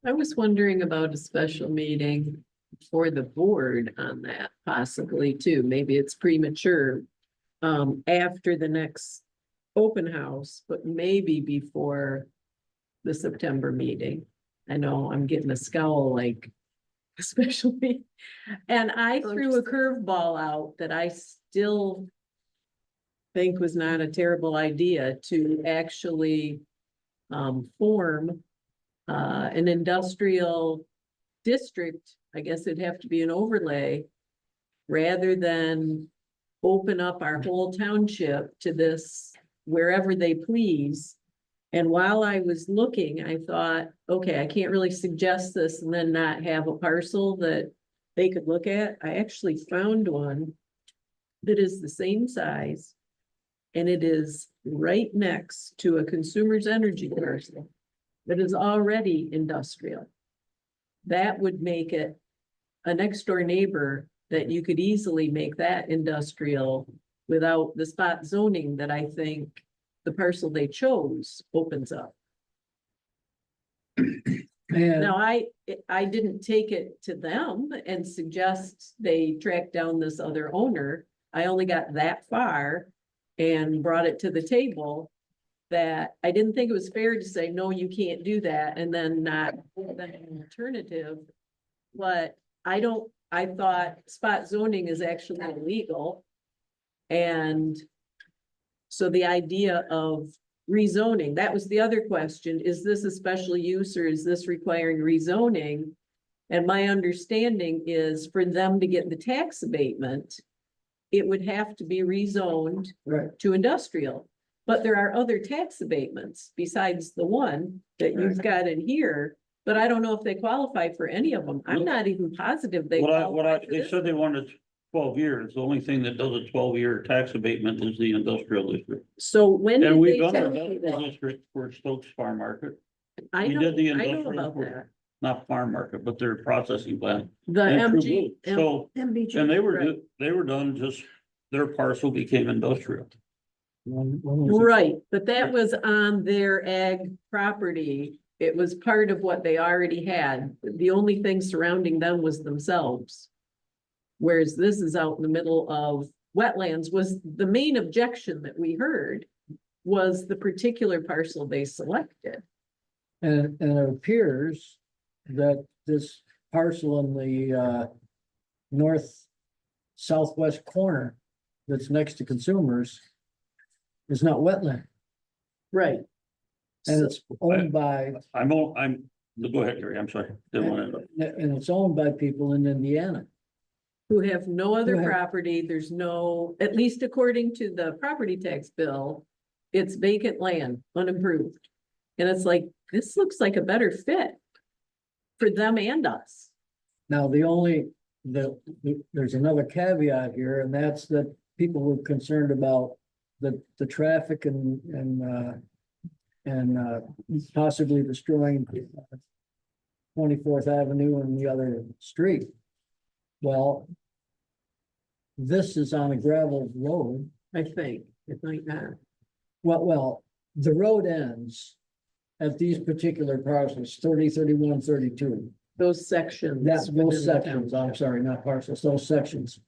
I was wondering about a special meeting for the board on that possibly too. Maybe it's premature. After the next open house, but maybe before the September meeting. I know I'm getting a scowl like, especially, and I threw a curveball out that I still think was not a terrible idea to actually form an industrial district. I guess it'd have to be an overlay rather than open up our whole township to this wherever they please. And while I was looking, I thought, okay, I can't really suggest this and then not have a parcel that they could look at. I actually found one that is the same size. And it is right next to a consumer's energy parcel that is already industrial. That would make it a next door neighbor that you could easily make that industrial without the spot zoning that I think the parcel they chose opens up. And Now, I didn't take it to them and suggest they track down this other owner. I only got that far and brought it to the table that I didn't think it was fair to say, no, you can't do that, and then not give them an alternative. But I thought spot zoning is actually illegal. And so the idea of rezoning, that was the other question. Is this a special use or is this requiring rezoning? And my understanding is for them to get the tax abatement, it would have to be rezoned right, to industrial. But there are other tax abatements besides the one that you've got in here. But I don't know if they qualify for any of them. I'm not even positive they. qualify for They this. said they wanted 12 years. The only thing that does a 12-year tax abatement is the industrial district. So when And did we've they done tell the you industrial that? district for Stokes Farm Market, I we know, did the I know industrial about for- that. not farm market, but their processing plant. The and True MG. Blue. So, MBG. and Right. they were done just, their parcel became industrial. when was it? Right, but that was on their ag property. It was part of what they already had. The only thing surrounding them was themselves. Whereas this is out in the middle of wetlands. Was the main objection that we heard was the particular parcel they selected. And it appears that this parcel in the north southwest corner that's next to consumers is not wetland, Right. and it's owned by, Go ahead, Gary, I'm sorry. Didn't want to. and it's owned by people in Indiana. Who have no other Who have- property. There's no, at least according to the property tax bill, it's vacant land, unimproved. And it's like, this looks like a better fit for them and us. Now, there's another caveat here, and that's that people were concerned about the traffic and possibly destroying 24th Avenue and the other street. Well, this is on a gravel road. I think it might not. Well, the road ends at these particular parcels, 30, 31, 32. Those sections. That's within those the sections, I'm township. sorry, not parcels, those sections.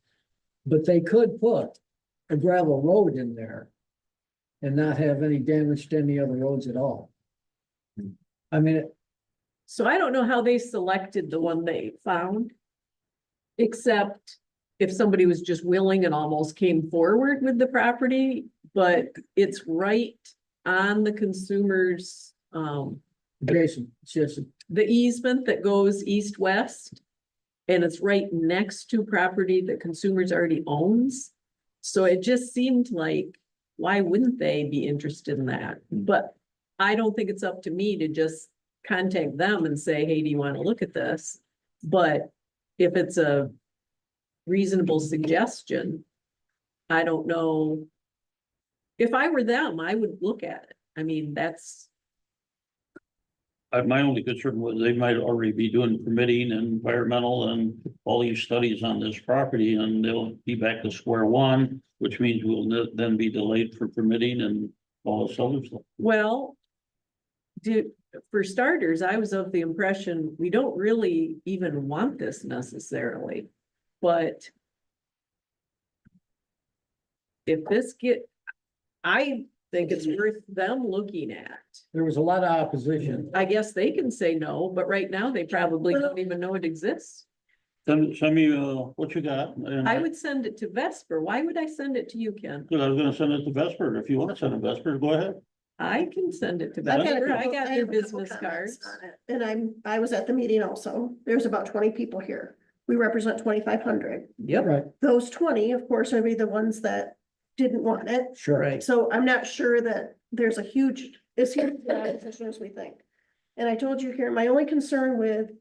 But they could put a gravel road in there and not have any damage to any other roads at all. I mean, So I don't know how they selected the one they found. Except if somebody was just willing and almost came forward with the property, but it's right on the consumer's, Jason, it's just, the easement that goes east-west. And it's right next to property that consumers already owns. So it just seemed like, why wouldn't they be interested in that? But I don't think it's up to me to just contact them and say, hey, do you want to look at this? But if it's a reasonable suggestion, I don't know. If I were them, I would look at it. I mean, that's, My only concern was they might already be doing permitting and environmental and all these studies on this property, and they'll be back to square one, which means we'll then be delayed for permitting and all this other stuff. well, for starters, I was of the impression we don't really even want this necessarily, but if this think it's worth them looking at. There was a lot of opposition. I guess they can say no, but right now they probably don't even know it exists. Send me, what you got, and I would send it to Vesper. Why would I send it to you, Ken? I was gonna send it to Vesper, if you wanna send it to Vesper, go ahead. I can send it to I've got a Vesper. I couple- got I their have a couple business comments cards. on it. And I was at the meeting also. There's about 20 people here. We represent 2,500. Yep, Right, Those 20, of course, are the ones that didn't want it. sure. right. So I'm not sure that there's a huge, as huge an opposition as we think. And I told you here, my only concern with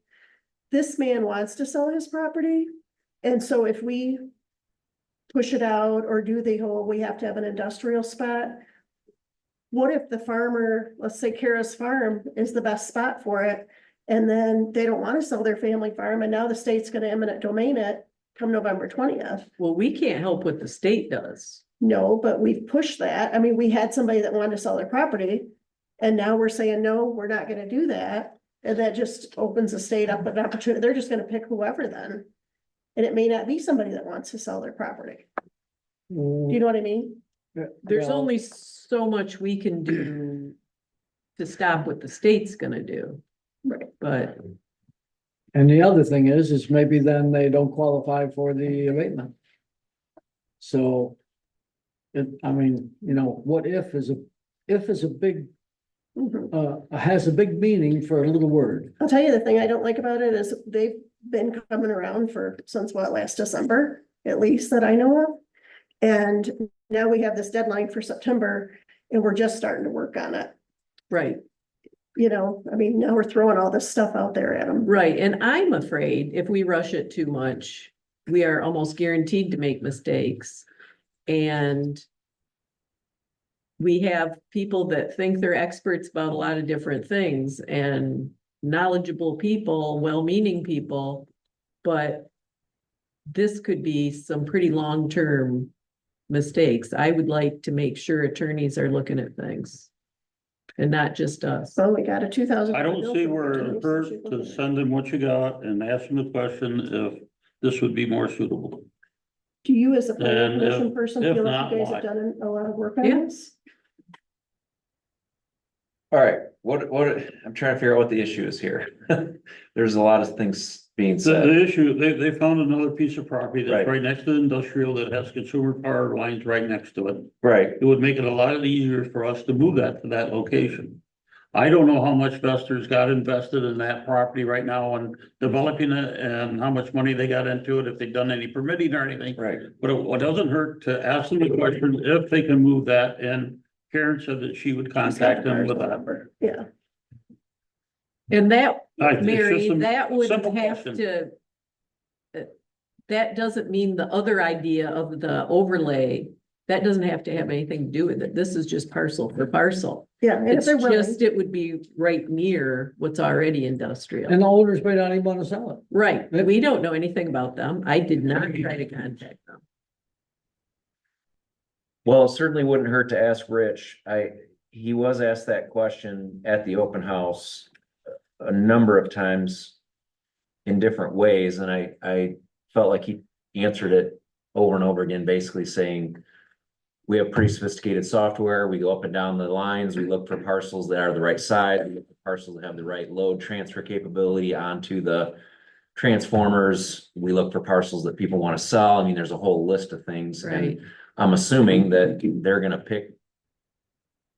this man wants to sell his property. And so if we push it out or do the whole, we have to have an industrial spot. What if the farmer, let's say Kara's Farm is the best spot for it, and then they don't want to sell their family farm, and now the state's gonna eminent domain it come November 20th. Well, we can't help what the state does. No, but we've pushed that. I mean, we had somebody that wanted to sell their property. And now we're saying, no, we're not gonna do that. And that just opens the state up an opportunity. They're just gonna pick whoever then. And it may not be somebody that wants to sell their property. Do you know what I mean? There's Well, only so much we can do to stop what the state's gonna do. Right. But And the other thing is maybe then they don't qualify for the abatement. So. I mean, you know, what if is a big, Mhm. has a big meaning for a little word. I'll tell you the thing I don't like about it is they've been coming around for, since what, last December, at least that I know of. And now we have this deadline for September and we're just starting to work on it. right, You know, I mean, now we're throwing all this stuff out there at them. right. And I'm afraid if we rush it too much, we are almost guaranteed to make mistakes. And we have people that think they're experts about a lot of different things and knowledgeable people, well-meaning people, but this could be some pretty long-term mistakes. I would like to make sure attorneys are looking at things and not just us. So we got a 2,000. I don't see where it hurt to send them what you got and ask them the question if this would be more suitable. Do you as a planning And commission person if feel not, like you guys why? have done a lot of work on Yeah. this? All right, what, I'm trying to figure out what the issue is here. There's a lot of things being The said. issue, they found another piece of property that's Right. right next to the industrial that has consumer power lines right next to it. Right, It would make it a lot easier for us to move that to that location. I don't know how much Vestor's got invested in that property right now and developing it and how much money they got into it, if they've done any permitting or anything. right. But it doesn't hurt to ask them the question if they can move that, and Karen said that she would contact them with that. Yeah, And that, It's just Mary, a that wouldn't simple have question. to. That doesn't mean the other idea of the overlay, that doesn't have to have anything to do with it. This is just parcel for parcel. yeah, and if It's they're willing, just, it would be right near what's already industrial. And the owners may not even want to sell it. Right, we don't know anything about them. I did not try to contact them. Well, it certainly wouldn't hurt to ask Rich. He was asked that question at the open house a number of times in different ways, and I felt like he answered it over and over again, basically saying, we have pretty sophisticated software. We go up and down the lines. We look for parcels that are the right size. We look for parcels that have the right load transfer capability onto the transformers. We look for parcels that people want to sell. I mean, there's a whole list of things. Right. And I'm assuming that they're gonna pick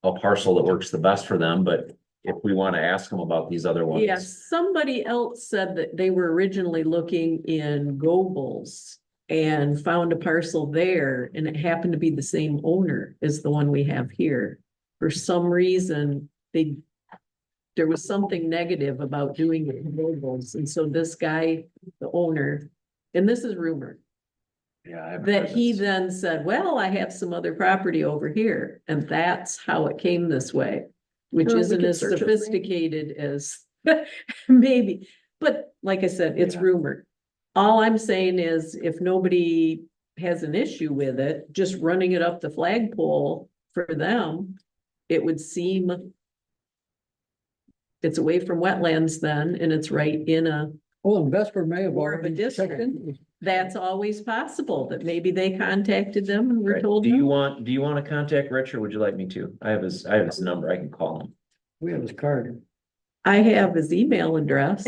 a parcel that works the best for them, but if we want to ask them about these other ones. Yes, somebody else said that they were originally looking in Gobles and found a parcel there, and it happened to be the same owner as the one we have here. For some reason, there was something negative about doing it in Gobles, and so this guy, the owner, and this is rumored, Yeah. I haven't that heard he this. then said, well, I have some other property over here, and that's how it came this way. Which Or we isn't could as search his name. sophisticated as maybe, but like I said, it's Yeah. rumored. All I'm saying is if nobody has an issue with it, just running it up the flagpole for them, it would seem it's away from wetlands then, and it's right in a, Well, Vesper may have More of a already checked district. in. that's always possible, that maybe they contacted them and were Right. told Do you no. want, do you want to contact Rich or would you like me to? I have his number. I can call him. We have his card. I have his email address,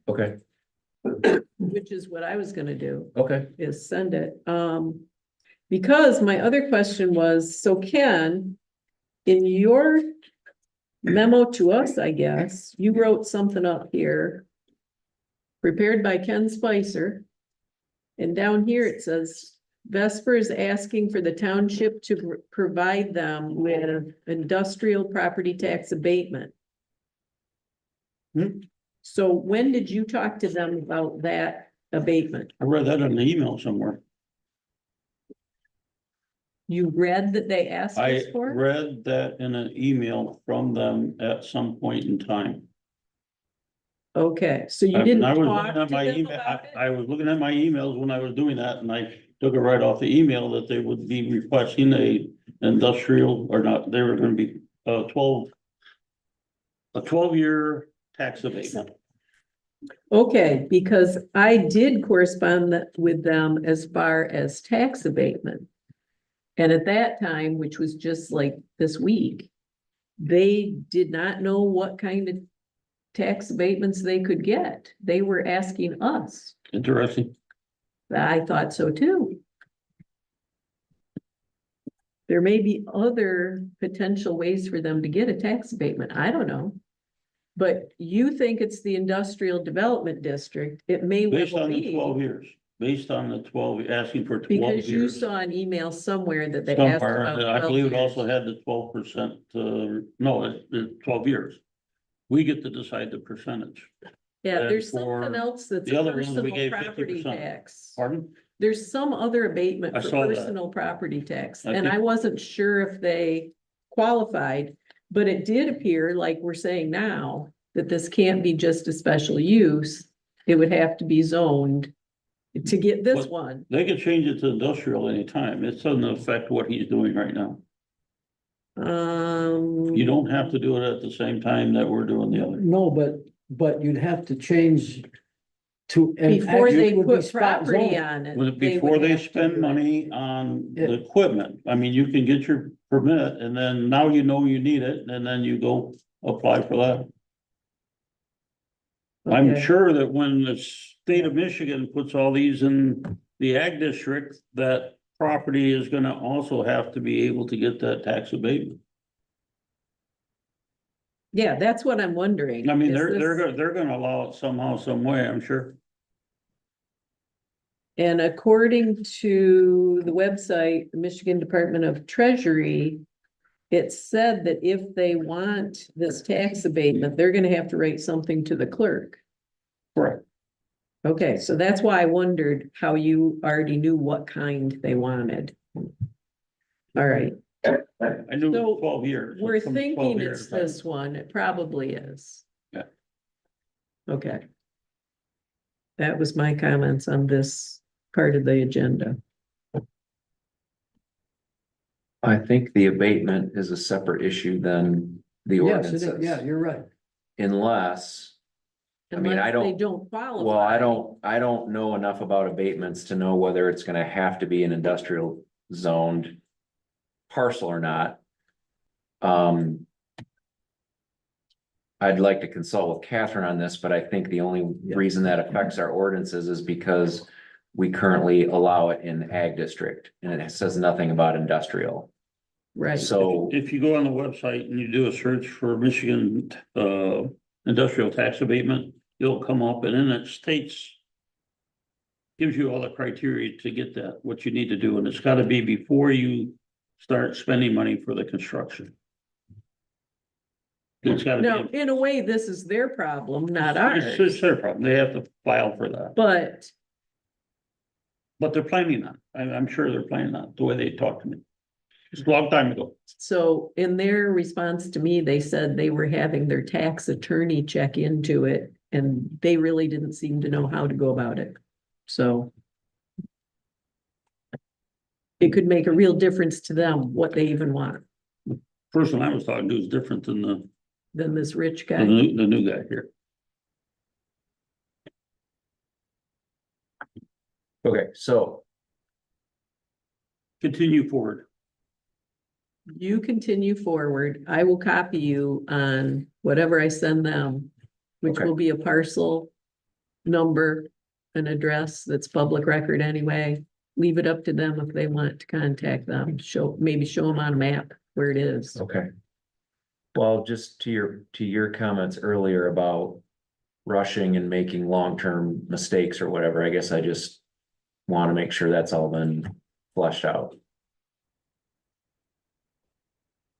Okay, which is what I was gonna do, okay. is send it. Because my other question was, so Ken, in your memo to us, I guess, you wrote something up here. Prepared by Ken Spicer. And down here it says, Vesper is asking for the township to provide them with industrial property tax abatement. So when did you talk to them about that abatement? I read that in the email somewhere. You read that they asked I us for? it? read that in an email from them at some point in time. Okay, so you I didn't was talk looking to at my them email, about it? I was looking at my emails when I was doing that, and I took it right off the email that they would be requesting a industrial, or not, they were gonna be a 12-year tax abatement. Okay, because I did correspond with them as far as tax abatement. And at that time, which was just like this week, they did not know what kind of tax abatements they could get. They were asking us. Interesting. I thought so too. There may be other potential ways for them to get a tax abatement. I don't know. But you think it's the industrial development district. It may Based well on the 12 be. years, based on the 12, asking for 12 Because you years. saw an email somewhere that they asked Somewhere, about I 12 believe it years. also had the 12%, no, it's 12 years. We get to decide the percentage. Yeah, and there's for something else that's the a other ones, we personal gave property 50%. tax. Pardon? There's some other abatement I for saw that. personal property tax, I and think- I wasn't sure if they qualified. But it did appear, like we're saying now, that this can't be just a special use. It would have to be zoned to get this What- one. They could change it to industrial anytime. It doesn't affect what he's doing right now. You don't have to do it at the same time that we're doing the other. No, but you'd have to change to. and Before actually they it would be put spot property zone. on it. Before would they have to spend do it. money on the equipment, I mean, you can get your permit and then now you know you need it and then you go apply for that. I'm Okay. sure that when the state of Michigan puts all these in the ag district, that property is gonna also have to be able to get that tax abatement. Yeah, that's what I'm wondering. I mean, Is they're gonna allow it somehow, some way, I'm sure. And according to the website, the Michigan Department of Treasury, it said that if they want this tax abatement, they're gonna have to write something to the clerk. Correct. Okay, so that's why I wondered how you already knew what kind they wanted. All right, I knew it So, was 12 years. we're From 12 thinking years it's time. this one. It probably is. Yeah. Okay. That was my comments on this part of the agenda. I think the abatement is a separate issue than the Yes, it ordinances. is. Yeah, you're right. Unless, I mean, I Unless they don't- don't qualify. well, I don't know enough about abatements to know whether it's gonna have to be an industrial zoned parcel or not. I'd like to consult with Catherine on this, but I think the only reason that affects our ordinances is because we currently allow it in ag district and it says nothing about industrial. Right. So, If you go on the website and you do a search for Michigan, industrial tax abatement, it'll come up and then it states. Gives you all the criteria to get that, what you need to do, and it's gotta be before you start spending money for the construction. It's gotta No, be. in a way, this is their problem, not It's ours, their problem. They have to file for that, but but they're planning on, I'm sure they're planning on it, the way they talked to me. It's a long time ago. so in their response to me, they said they were having their tax attorney check into it and they really didn't seem to know how to go about it. So it could make a real difference to them what they even want Person I was talking to is different than than this rich the guy. new guy here. Okay, so, Continue forward. You continue forward. I will copy you on whatever I send them, which Okay. will be a parcel number, an address that's public record anyway. Leave it up to them if they want to contact them. Maybe show them on a map where it is. okay. Well, just to your comments earlier about rushing and making long-term mistakes or whatever, I guess I just want to make sure that's all been fleshed out.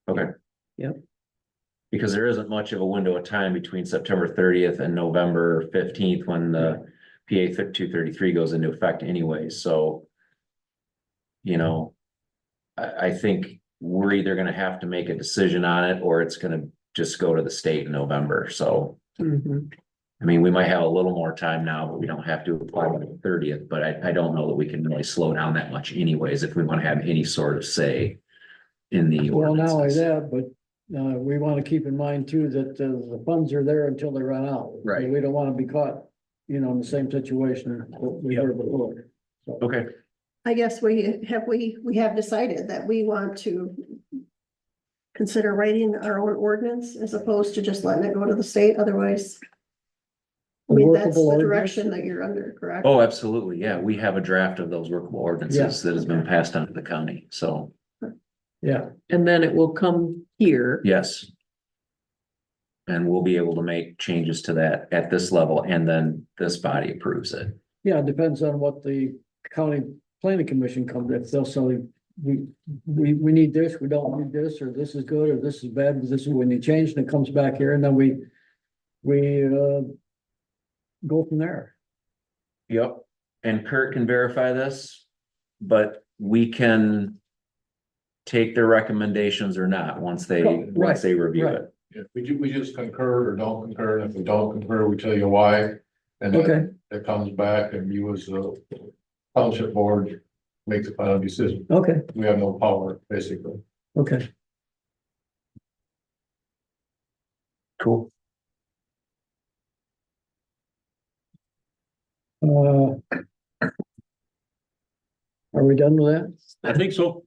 Okay. Yep. Because there isn't much of a window of time between September 30th and November 15th when the PA 233 goes into effect anyway, so. You know, I think we're either gonna have to make a decision on it, or it's gonna just go to the state in November, so. Mhm. I mean, we might have a little more time now, but we don't have to apply by the 30th, but I don't know that we can really slow down that much anyways, if we wanna have any sort of say. In the Well, not only ordinances. that, but we want to keep in mind too, that the funds are there until they run out. Right. We don't want to be caught, in the same situation that we were before. So, Okay, I guess we have decided that we want to consider writing our own ordinance as opposed to just letting it go to the state, otherwise. I mean, that's Workable the ordinance? direction that you're under, correct? oh, absolutely, yeah, we have a draft of those workable ordinances Yeah. that has been passed on to the county, so, yeah, And then it will come here. yes. And we'll be able to make changes to that at this level, and then this body approves it. yeah, it depends on what the county planning commission comes, if they'll say, we need this, we don't need this, or this is good, or this is bad, but this is when they change, and it comes back here, and then we go from there. Yep, and Kurt can verify this, but we can take their recommendations or not once they, Right, once they review right. it. Yeah, we just concur or don't concur, and if we don't concur, we tell you why. And Okay. then it comes back and you as a township board make the final decision. Okay, We have no power, basically. okay. Cool. Are we done with that? I think so.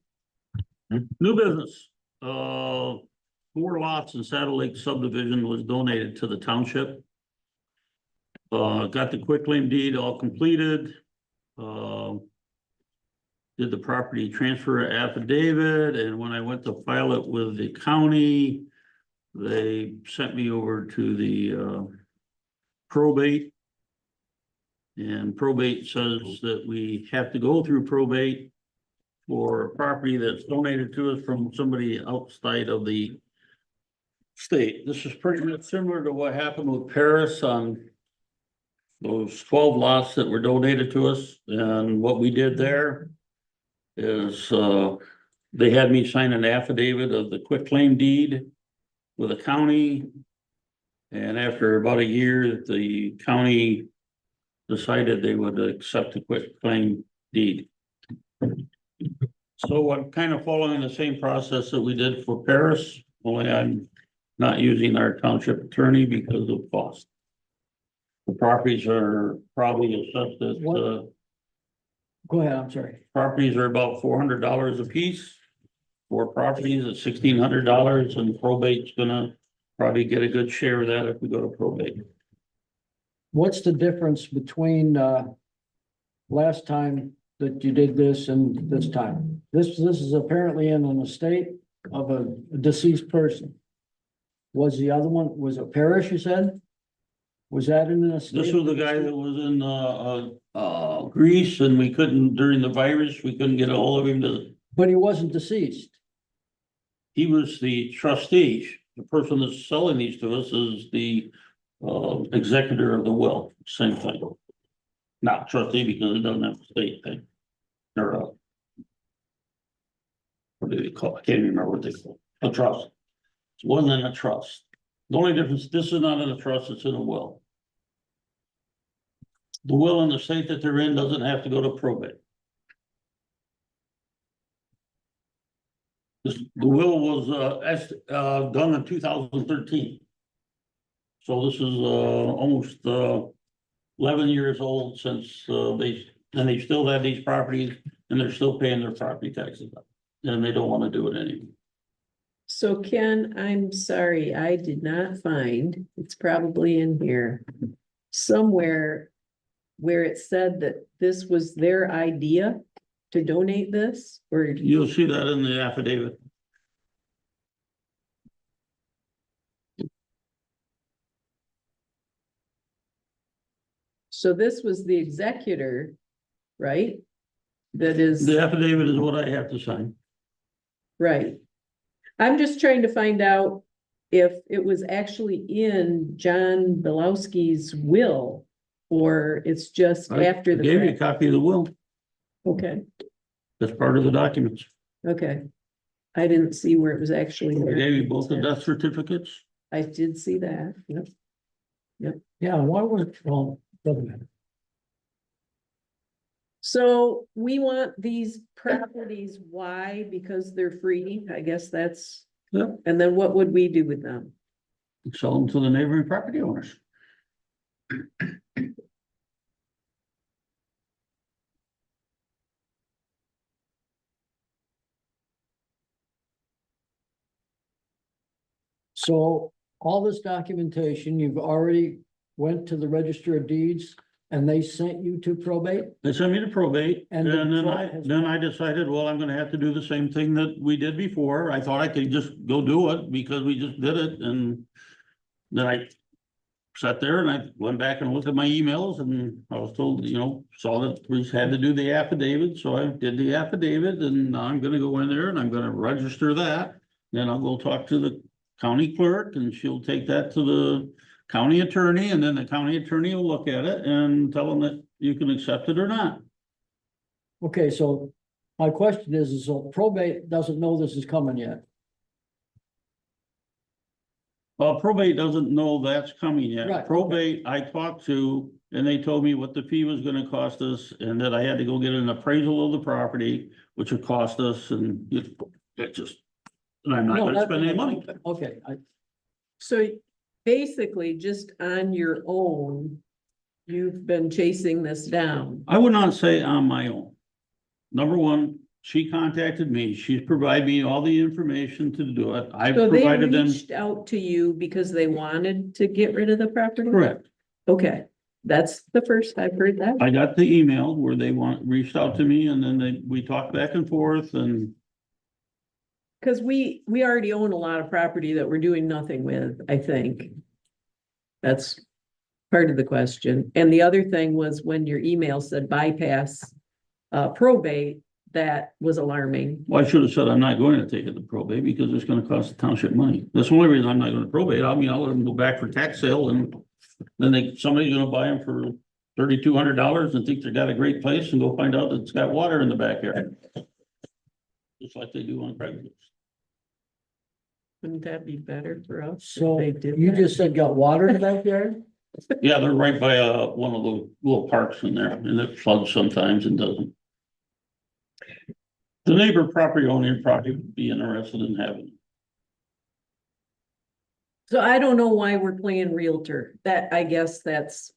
Hmm. New business, 4 lots in Saddle Lake subdivision was donated to the township. Got the quitclaim deed all completed. Did the property transfer affidavit, and when I went to file it with the county, they sent me over to the probate. And probate says that we have to go through probate for property that's donated to us from somebody outside of the state. This is pretty much similar to what happened with Paris on those 12 lots that were donated to us. And what we did there is they had me sign an affidavit of the quitclaim deed with the county. And after about a year, the county decided they would accept the quitclaim deed. So I'm kind of following the same process that we did for Paris, only I'm not using our township attorney because of cost. The properties are probably assessed at, What? Go ahead, I'm sorry. properties are about $400 a piece. 4 properties at $1,600, and probate's gonna probably get a good share of that if we go to probate. What's the difference between last time that you did this and this time? This is apparently in an estate of a deceased person. Was the other one, was it parish, you said? Was that in an estate? This was the guy that was in Greece, and we couldn't, during the virus, we couldn't get a hold of him to. But he wasn't deceased. He was the trustee. The person that's selling these to us is the executor of the will, same thing. Not trustee because it doesn't have a state thing. Or what do they call it? I can't even remember what they call it. A trust. It wasn't in a trust. The only difference, this is not in a trust, it's in a will. The will in the state that they're in doesn't have to go to probate. The will was done in 2013. So this is almost 11 years old since they And they still have these properties and they're still paying their property taxes. And they don't wanna do it anymore. So Ken, I'm sorry, I did not find, it's probably in here, somewhere where it said that this was their idea to donate this, or You'll see that in the affidavit. so this was the executor, right? That is, The affidavit is what I have to sign. right. I'm just trying to find out if it was actually in John Belowski's will, or it's just I after the gave you a fact. copy of the will. Okay, That's part of the documents. okay. I didn't see where it was actually I there. gave you both the death certificates. I did see that, yep. Yeah, why was, well, doesn't matter. So we want these properties, why? Because they're free, I guess that's. Yep. And then what would we do with them? Sell them to the neighboring property owners. So all this documentation, you've already went to the Register of Deeds and they sent you to probate? They sent me to probate And and the then pro- I, has- then I decided, well, I'm gonna have to do the same thing that we did before. I thought I could just go do it because we just did it and then I sat there and I went back and looked at my emails and I was told, you know, saw that we had to do the affidavit. So I did the affidavit and now I'm gonna go in there and I'm gonna register that. Then I'll go talk to the county clerk and she'll take that to the county attorney and then the county attorney will look at it and tell them that you can accept it or not. Okay, so my question is so probate doesn't know this is coming yet? Probate doesn't know that's coming yet. Right, okay. Probate, I talked to, and they told me what the fee was gonna cost us, and that I had to go get an appraisal of the property, which would cost us, and it just, and I'm not No, gonna that- spend any money. Okay, So basically, just on your own, you've been chasing this down. I would not say on my own. Number one, she contacted me, she's provided me all the information to do it, I So they provided them, reached out to you because they wanted to get rid of the property? correct. Okay, that's the first I've heard that. I got the email where they reached out to me, and then we talked back and forth, and Cause we already own a lot of property that we're doing nothing with, I think. That's part of the question. And the other thing was when your email said bypass probate, that was alarming. well, I should have said I'm not going to take it to probate because it's gonna cost the township money. That's the only reason I'm not gonna probate. I mean, I'll let them go back for tax sale and then somebody's gonna buy them for $3,200 and think they got a great place and go find out that it's got water in the backyard. Just like they do on Craigslist. Wouldn't that be better for us? if so they did you that? just said got water in the backyard? Yeah, they're right by one of the little parks in there and it floods sometimes and doesn't. The neighbor property owner would probably be interested in having. So I don't know why we're playing Realtor. That, I guess that's,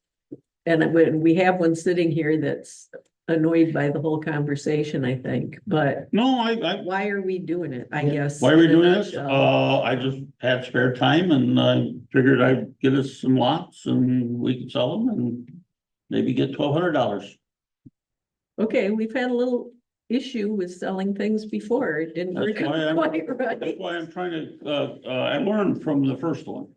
and when we have one sitting here that's annoyed by the whole conversation, I think, but No, I why are we doing it? I guess. why are we in a doing this? nutshell. I just had spare time and I figured I'd get us some lots and we could sell them and maybe get $1,200. Okay, we've had a little issue with selling things before. It didn't That's work why out I'm- quite That's right. why I'm trying to, I learned from the first one.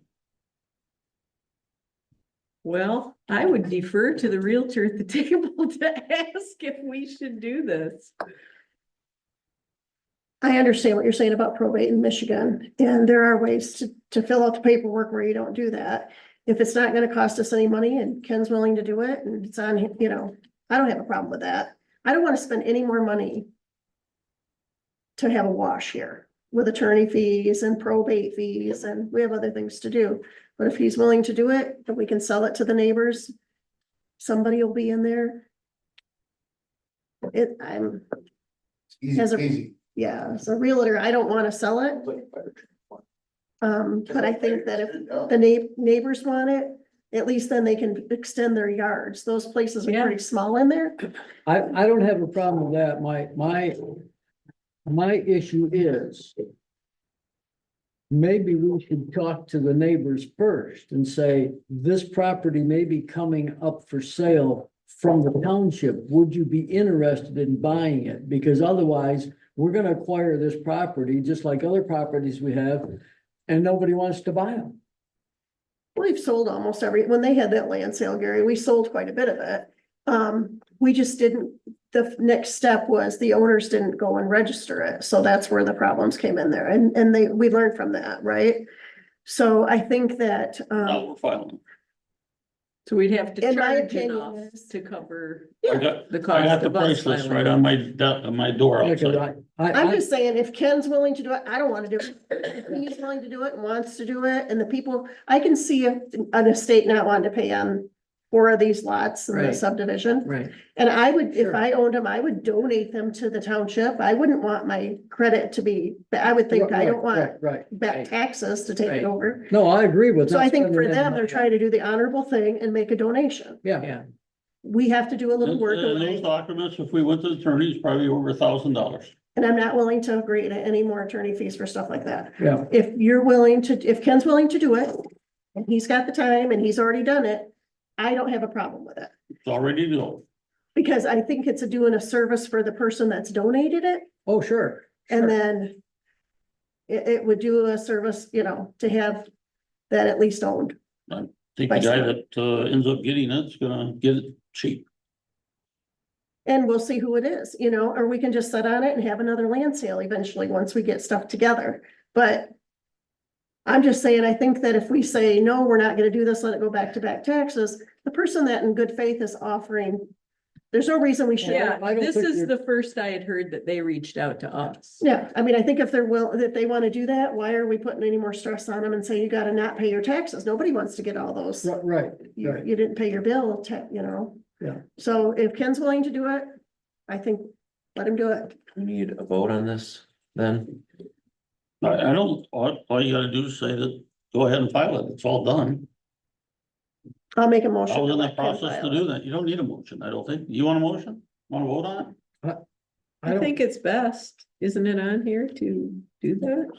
Well, I would defer to the Realtor at the table to ask if we should do this. I understand what you're saying about probate in Michigan, and there are ways to fill out the paperwork where you don't do that. If it's not gonna cost us any money and Ken's willing to do it and it's on, you know, I don't have a problem with that. I don't wanna spend any more money to have a wash here with attorney fees and probate fees, and we have other things to do. But if he's willing to do it, and we can sell it to the neighbors, somebody will be in there. Easy, As a- easy. Yeah, as a realtor, I don't wanna sell it. But I think that if the neighbors want it, At least then they can extend their yards. Those places are Yeah. pretty small in there. I don't have a problem with that. My issue is maybe we should talk to the neighbors first and say, this property may be coming up for sale from the township. Would you be interested in buying it? Because otherwise, we're gonna acquire this property just like other properties we have, and nobody wants to buy them. We've sold almost when they had that land sale, Gary, we sold quite a bit of it. We just didn't, the next step was the owners didn't go and register it. So that's where the problems came in there. And we learned from that, right? So I think that, Now we're filing. So we'd have to In my charge opinion enough is- to cover I got, the I cost got the of us price list right filing. on my door Yeah, 'cause outside. I'm just saying, if Ken's willing to do it, I don't wanna do it. If he's willing to do it and wants to do it, and the people, I can see an estate not wanting to pay on 4 of these lots in the Right. subdivision. Right, And I would, if Sure. I owned them, I would donate them to the township. I wouldn't want my credit to be, I would think I don't want Right. back taxes to take Right. it over. No, I agree with that. So I think for them, they're trying to do the honorable thing and make a donation. Yeah, yeah. We have to do a little work, And those documents, if we went to the attorney, it's probably over $1,000. and I'm not willing to agree to any more attorney fees for stuff like that. yeah. If you're willing to, if Ken's willing to do it, and he's got the time and he's already done it, I don't have a problem with it. It's already done. Because I think it's doing a service for the person that's donated it, Oh, sure. and sure. then it would do a service, to have that at least owned. I think the guy that ends up getting it's gonna get it cheap. And we'll see who it is, or we can just sit on it and have another land sale eventually, once we get stuff together. But I'm just saying, I think that if we say, no, we're not gonna do this, let it go back to back taxes, the person that in good faith is offering, there's no reason we should. Yeah, I don't this think is you're- the first I had heard that they reached out to us. Yeah, I mean, I think if if they wanna do that, why are we putting any more stress on them and say you gotta not pay your taxes? Nobody wants to get all those. Right, You, right. you didn't pay your bill, Yeah. So if Ken's willing to do it, I think, let him do it. We need a vote on this then? I don't, all you gotta do is say that, go ahead and file it. It's all done. I'll make a motion. I was to in let that Ken process to file do it. that. You don't need a motion, I don't think. You want a motion? Want to vote on it? I think it's best, isn't it on here to do that?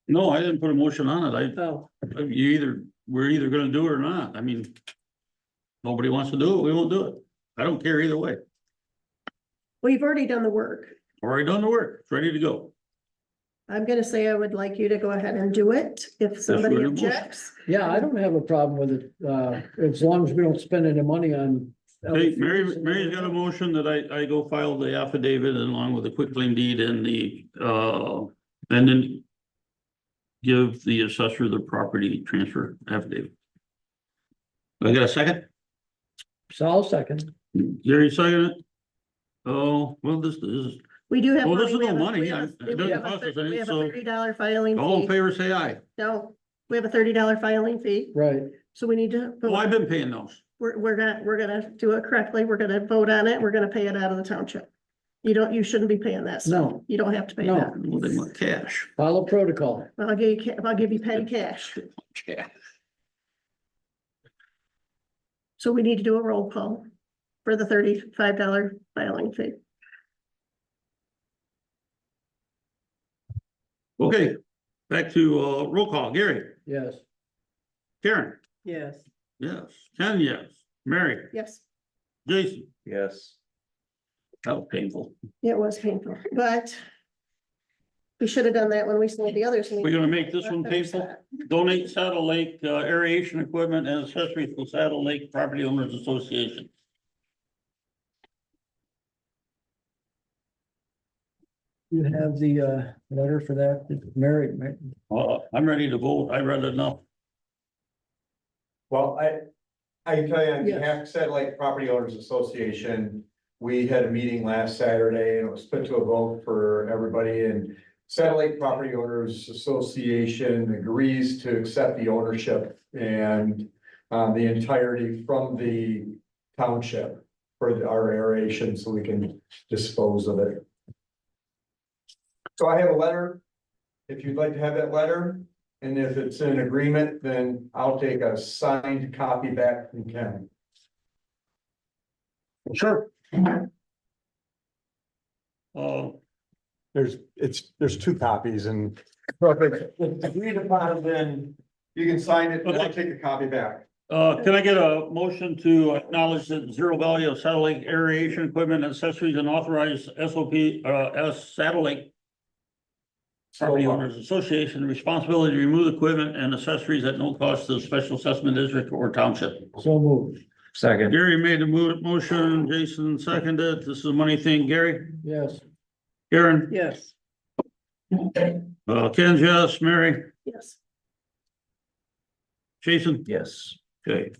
No, I didn't put a motion on it. Oh, We're either gonna do it or not. I mean. Nobody wants to do it, we won't do it. I don't care either way. Well, you've already done the work. Already done the work, it's ready to go. I'm gonna say I would like you to go ahead and do it if somebody we're in motion. objects. Yeah, I don't have a problem with it, as long as we don't spend any money on. Hey, Mary's got a motion that I go file the affidavit along with the quitclaim deed and and then. Give the assessor the property transfer affidavit. I got a second? So I'll second. Gary second it? Oh, well, this is, We do have. Well, this money. is We no have a- money. we have a- It we doesn't have a cost us thir- any, We have a so- $30 filing all in fee. favor, say aye. No, we have a $30 filing fee, Right, so we need to. Oh, I've been paying those. We're gonna do it correctly. We're gonna vote on it. We're gonna pay it out of the township. You shouldn't be paying that. stuff. No. You don't have to pay No. that. Well, they want cash. follow protocol. I'll give you petty cash. Cash. So we need to do a roll call for the $35 filing fee. Okay, back to roll call. Gary, Yes, Karen, yes. yes, Ken, yes, Mary, Yes, Jason, Yes. that was painful. it was painful, but we should have done that when we sold the others. We're gonna make this one painful. Donate Saddle Lake aeration equipment and accessories to Saddle Lake Property Owners Association. you have the letter for that, Mary, I'm ready to vote. I read enough. Well, I can tell you on Yes. behalf of Satellite Property Owners Association, we had a meeting last Saturday and it was put to a vote for everybody and Satellite Property Owners Association agrees to accept the ownership and the entirety from the township for our aeration so we can dispose of it. So I have a letter. If you'd like to have that letter, And if it's an agreement, then I'll take a signed copy back from Ken. Sure. There's two copies and It's agreed upon, then you can sign it, and I'll take a copy back. Can I get a motion to acknowledge that zero value of satellite aeration equipment, accessories and authorized SOP, as satellite Property Owners Association responsibility to remove equipment and accessories at no cost to the special assessment district or township? So moved. Second. Gary made the motion, Jason seconded. This is a money thing. Gary, Yes. Karen, Yes. Ken, yes, Mary, Yes. Jason, Yes. okay.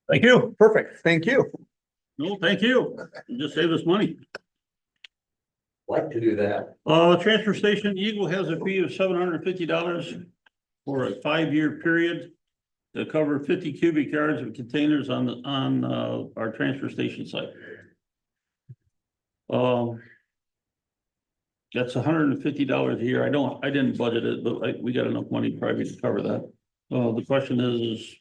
Thank you. perfect. Thank you. No, thank you. You just saved us money. Like to do that. Transfer station, Eagle has a fee of $750 for a 5-year period to cover 50 cubic yards of containers on our transfer station site. That's $150 a year. I didn't budget it, but we got enough money probably to cover that. The question is,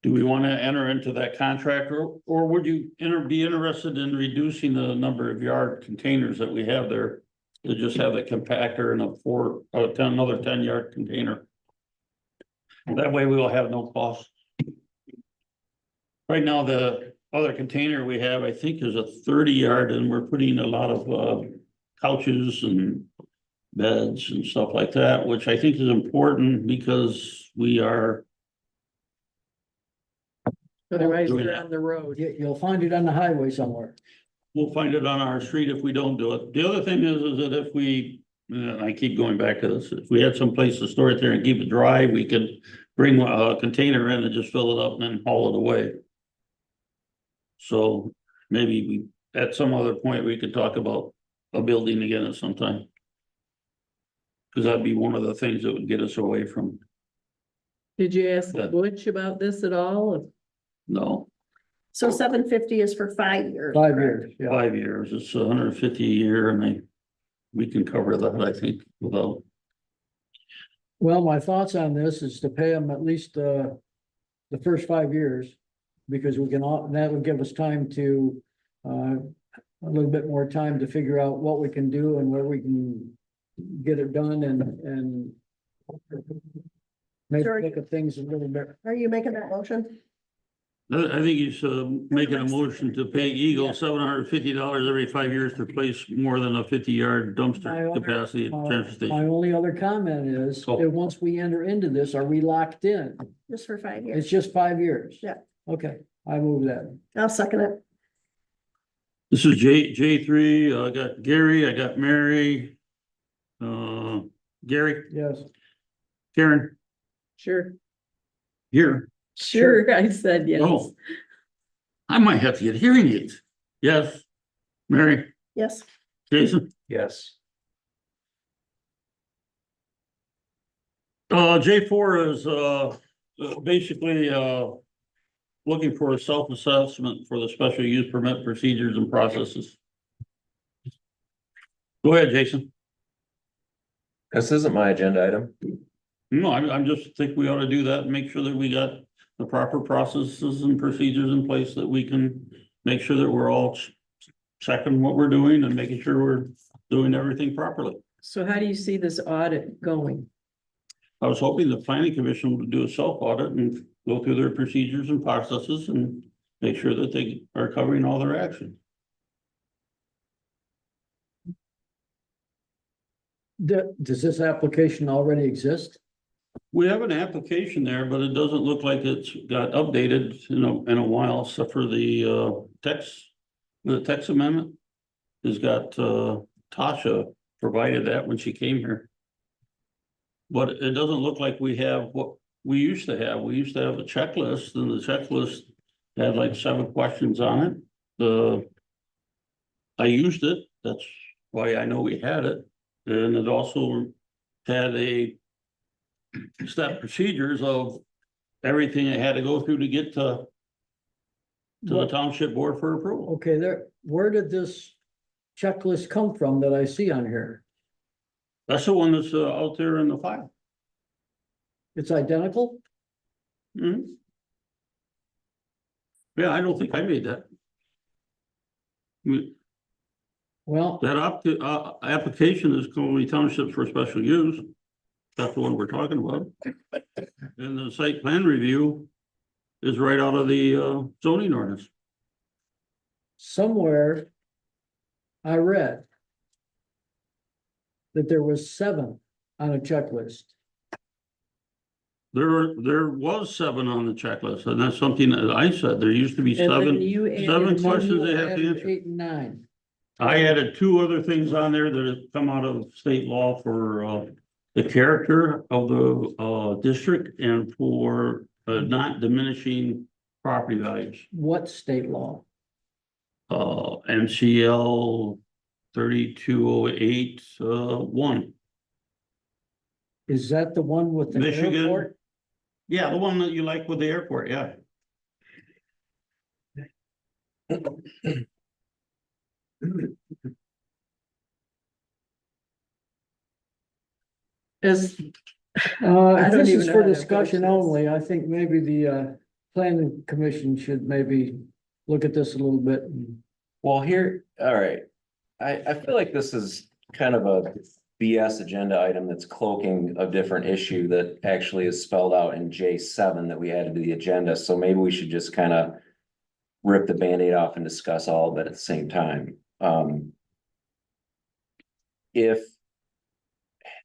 do we want to enter into that contract, or would you be interested in reducing the number of yard containers that we have there? To just have a compactor and another 10-yard container. That way we will have no cost. Right now, the other container we have, I think, is a 30-yard, and we're putting a lot of couches and beds and stuff like that, which I think is important because we are. Otherwise, Doing they're that. on the road. You'll find it on the highway somewhere. We'll find it on our street if we don't do it. The other thing is that if we, I keep going back to this, if we had some place to store it there and keep it dry, we could bring a container in and just fill it up and then haul it away. So maybe at some other point, we could talk about a building again at some time. Cause that'd be one of the things that would get us away from, Did you ask Yeah. Butch about this at all? no, So 750 is for 5 years. 5 years, yeah. 5 years, it's 150 a year and we can cover that, I think, without. Well, my thoughts on this is to pay them at least, the first 5 years. Because that would give us time to, a little bit more time to figure out what we can do and where we can get it done and maybe Sure. look at things a little bit. Are you making that motion? I think he's making a motion to pay Eagle $750 every 5 years to place more than a 50-yard dumpster capacity at the transfer My station. only other comment is, Oh. that once we enter into this, are we locked in? Just for 5 It's years? just 5 years? Yeah. Okay, I move that. I'll second it. This is J3, I got Gary, I got Mary. Gary, Yes. Karen, Sure. here. Sure, I said yes. Oh. I might have to get hearing aids. Yes. Mary, Yes. Jason? Yes. J4 is basically looking for a self-assessment for the special use permit procedures and processes. Go ahead, Jason. This isn't my agenda item. No, I'm just think we ought to do that and make sure that we got the proper processes and procedures in place that we can make sure that we're all checking what we're doing and making sure we're doing everything properly. So how do you see this audit going? I was hoping the planning commission would do a self-audit and go through their procedures and processes and make sure that they are covering all their actions. Does this application already exist? We have an application there, but it doesn't look like it's got updated, in a while, except for the text amendment. Has got Tasha provided that when she came here. But it doesn't look like we have what we used to have a checklist, and the checklist had like 7 questions on it. I used it, that's why I know we had it, and it also had a step procedures of everything it had to go through to get to the What- township board for approval. Okay, where did this checklist come from that I see on here? That's the one that's out there in the file. It's identical? Mhm. Yeah, I don't think I made that. Well, That application is Colony Township for special use. That's the one we're talking about. And the site plan review is right out of the zoning ordinance. somewhere I read that there was 7 on a checklist. There was 7 on the checklist, and that's something that I said. There used to be And then 7. you added 7 two- questions they have to answer. 8 and 9. I added 2 other things on there that have come out of state law for the character of the district and for not diminishing property values. What state law? MCL 3208 1. Is that the one with the Michigan. airport? Yeah, the one that you like with the airport, yeah. As, If don't this even is know for how to discussion approach this. only, I think maybe the planning commission should maybe look at this a little bit. Well, here, all right. I feel like this is kind of a BS agenda item that's cloaking a different issue that actually is spelled out in J7 that we added to the agenda. So maybe we should just kind of rip the Band-Aid off and discuss all of it at the same time. If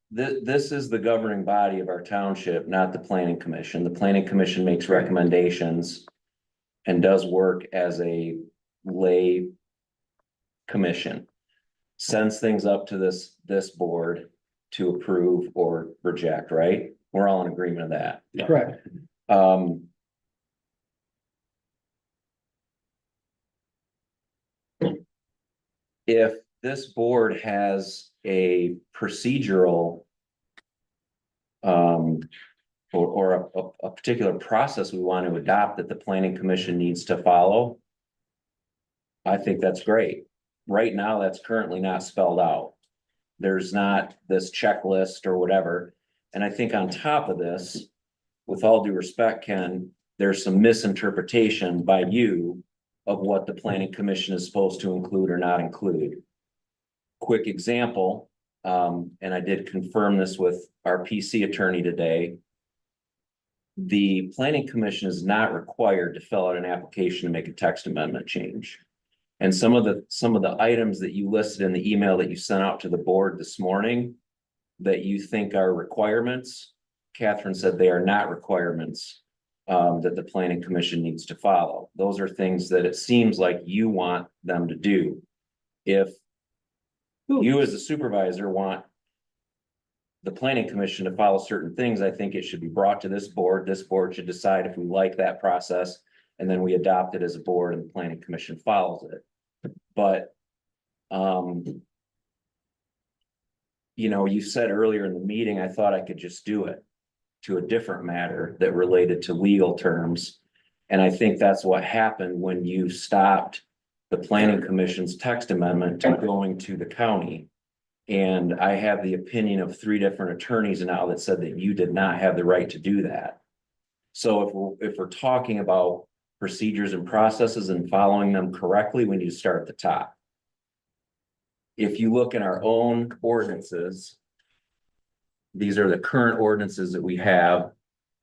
this is the governing body of our township, not the planning commission. The planning commission makes recommendations and does work as a lay commission. Sends things up to this board to approve or reject, right? We're all in agreement of that. Correct. If this board has a procedural or a particular process we want to adopt that the planning commission needs to follow, I think that's great. Right now, that's currently not spelled out. There's not this checklist or whatever. And I think on top of this, with all due respect, Ken, there's some misinterpretation by you of what the planning commission is supposed to include or not include. Quick example, and I did confirm this with our PC attorney today. The planning commission is not required to fill out an application to make a text amendment change. And some of the items that you listed in the email that you sent out to the board this morning that you think are requirements, Catherine said they are not requirements that the planning commission needs to follow. Those are things that it seems like you want them to do. If you as a supervisor want the planning commission to follow certain things, I think it should be brought to this board. This board should decide if we like that process, and then we adopt it as a board and the planning commission follows it. But, you know, you said earlier in the meeting, I thought I could just do it to a different matter that related to legal terms. And I think that's what happened when you stopped the planning commission's text amendment to going to the county. And I have the opinion of 3 different attorneys now that said that you did not have the right to do that. So if we're talking about procedures and processes and following them correctly, we need to start at the top. If you look in our own ordinances, these are the current ordinances that we have.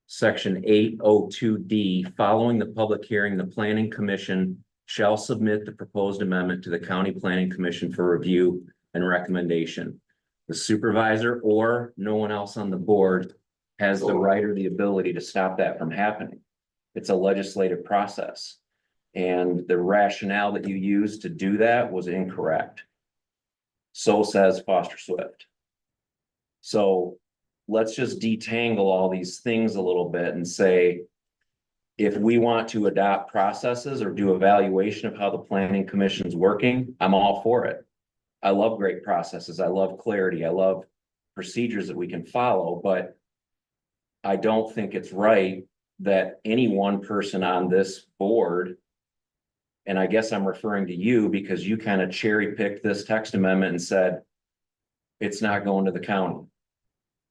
Section 802D, following the public hearing, the planning commission shall submit the proposed amendment to the county planning commission for review and recommendation. The supervisor or no one else on the board has the right or the ability to stop that from happening. It's a legislative process. And the rationale that you used to do that was incorrect. So says Foster Swift. So let's just detangle all these things a little bit and say, if we want to adopt processes or do evaluation of how the planning commission's working, I'm all for it. I love great processes. I love clarity. I love procedures that we can follow, but I don't think it's right that any one person on this board, and I guess I'm referring to you because you kind of cherry picked this text amendment and said it's not going to the county.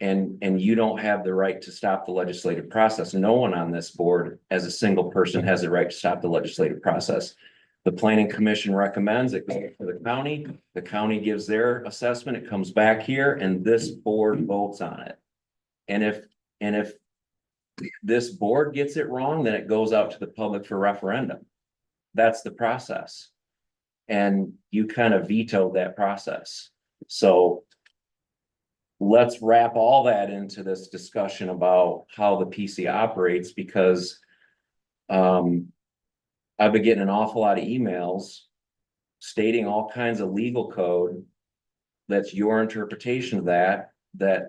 And you don't have the right to stop the legislative process. No one on this board as a single person has the right to stop the legislative process. The planning commission recommends it goes to the county gives their assessment, it comes back here and this board votes on it. And if this board gets it wrong, then it goes out to the public for referendum. That's the process. And you kind of vetoed that process. So let's wrap all that into this discussion about how the PC operates, because I've been getting an awful lot of emails stating all kinds of legal code that's your interpretation of that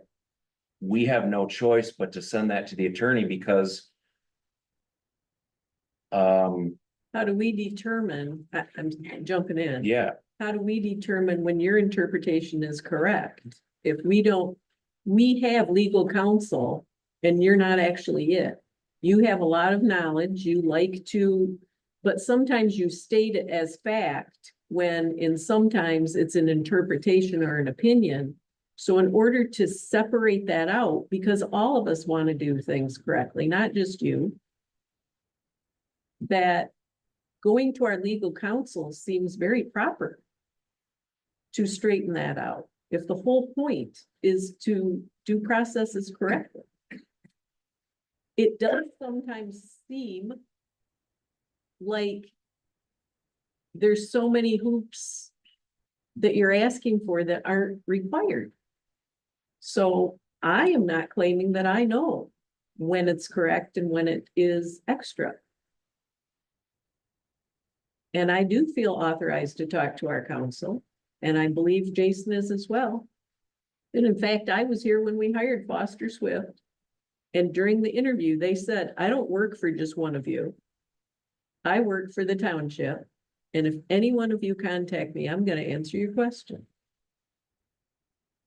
we have no choice but to send that to the attorney because How do we determine, I'm jumping in. yeah, How do we determine when your interpretation is correct? If we don't, we have legal counsel and you're not actually it. You have a lot of knowledge, you like to, but sometimes you state it as fact when sometimes it's an interpretation or an opinion. So in order to separate that out, because all of us want to do things correctly, not just you, that going to our legal counsel seems very proper to straighten that out. If the whole point is to do processes correctly. It does sometimes seem like there's so many hoops that you're asking for that aren't required. So I am not claiming that I know when it's correct and when it is extra. And I do feel authorized to talk to our counsel, and I believe Jason is as well. And in fact, I was here when we hired Foster Swift. And during the interview, they said, I don't work for just one of you. I work for the township. And if any one of you contact me, I'm going to answer your question.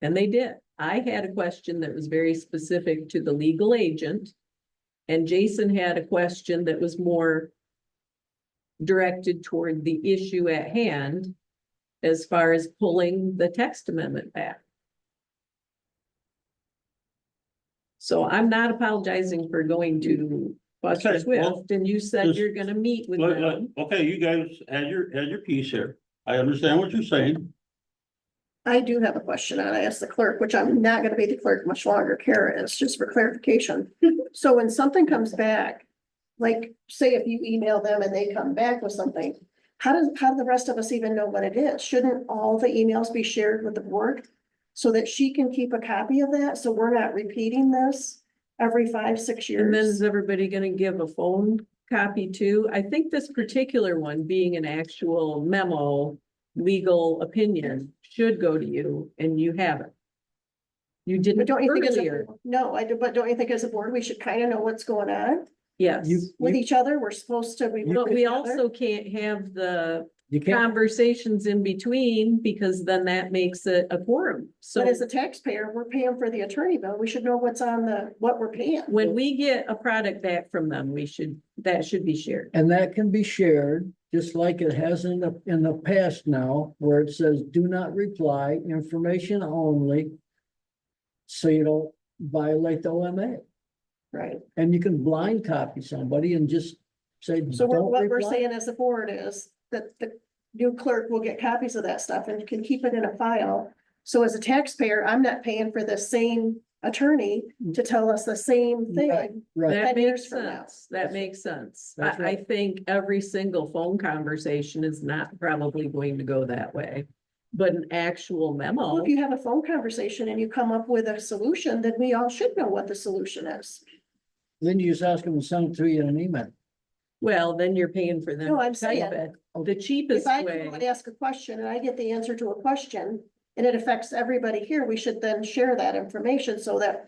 And they did. I had a question that was very specific to the legal agent. And Jason had a question that was more directed toward the issue at hand as far as pulling the text amendment back. So I'm not apologizing for going to Foster Okay, well, Swift, and you said just- you're gonna meet with them. Okay, you guys had your piece here. I understand what you're saying. I do have a question, and I asked the clerk, which I'm not gonna be the clerk much longer, Kara is, just for clarification. So when something comes back, like, say if you email them and they come back with something, how do the rest of us even know what it is? Shouldn't all the emails be shared with the board? So that she can keep a copy of that, so we're not repeating this every 5-6 years? And then is everybody gonna give a phone copy too? I think this particular one, being an actual memo, legal opinion, should go to you, and you have it. You But didn't don't you think earlier. no, I do, but don't you think as a board, we should kind of know what's going on Yes, with each other? We're supposed to. but we also can't have the You can't, conversations in between, because then that makes it a quorum. So But as a taxpayer, we're paying for the attorney bill. We should know what's on what we're paying. when we get a product back from them, that should be shared. and that can be shared, just like it has in the past now, where it says, do not reply, information only. So you don't violate the OMA, Right. and you can blind copy somebody and just say, So don't what we're reply. saying as a board is that the new clerk will get copies of that stuff and can keep it in a file. So as a taxpayer, I'm not paying for the same attorney to tell us the same thing. Right, That 10 years makes from now. sense. That makes sense. That's I right. think every single phone conversation is not probably going to go that way. But an actual Well, memo, if you have a phone conversation and you come up with a solution, then we all should know what the solution is. then you just ask them to send it to you in an email. well, then you're paying for them No, I'm to type saying- it. The cheapest If I way. go and ask a question and I get the answer to a question and it affects everybody here, we should then share that information so that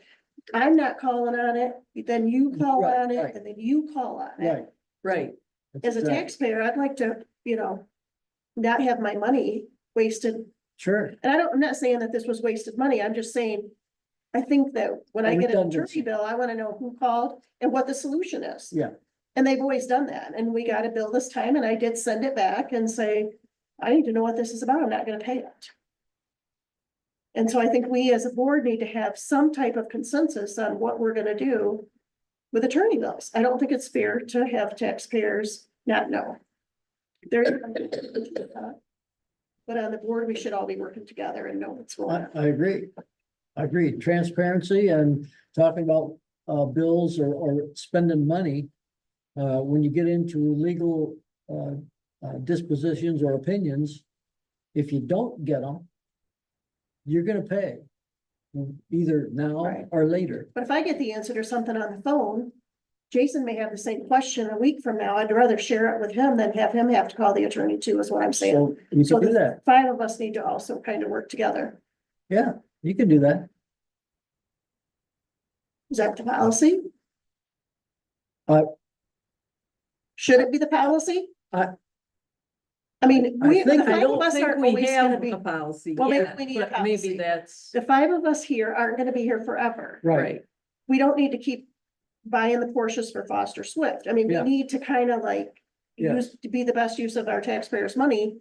I'm not calling on it, then you call Right, on it, right. and then you call on it. Right. Right, As a Exactly. taxpayer, I'd like to, not have my money wasted. Sure, And I'm not saying that this was wasted money, I'm just saying, I think that when I get an Redundancy. attorney bill, I wanna know who called and what the solution is. yeah, And they've always done that, and we got a bill this time, and I did send it back and say, I need to know what this is about, I'm not gonna pay it. And so I think we as a board need to have some type of consensus on what we're gonna do with attorney bills. I don't think it's fair to have taxpayers not know. There's. But on the board, we should all be working together and know what's going on. I agree. I agree. Transparency and talking about bills or spending money. When you get into legal dispositions or opinions, if you don't get them, you're gonna pay. Either now Right. or later. But if I get the answer to something on the phone, Jason may have the same question a week from now. I'd rather share it with him than have him have to call the attorney too, is what I'm saying. So you So can do the that. five of us need to also kind of work together. Yeah, you can do that. Is that the policy? Uh, Should it be the policy? I- I mean, I we, the think- I five of don't us think aren't we always gonna have be, a policy Well, maybe yet, we need a but maybe policy. that's, the five of us here aren't gonna be here forever. right, We don't need to keep buying the Porsches for Foster Swift. I mean, we Yeah. need to kind of like Yeah. use, to be the best use of our taxpayers' money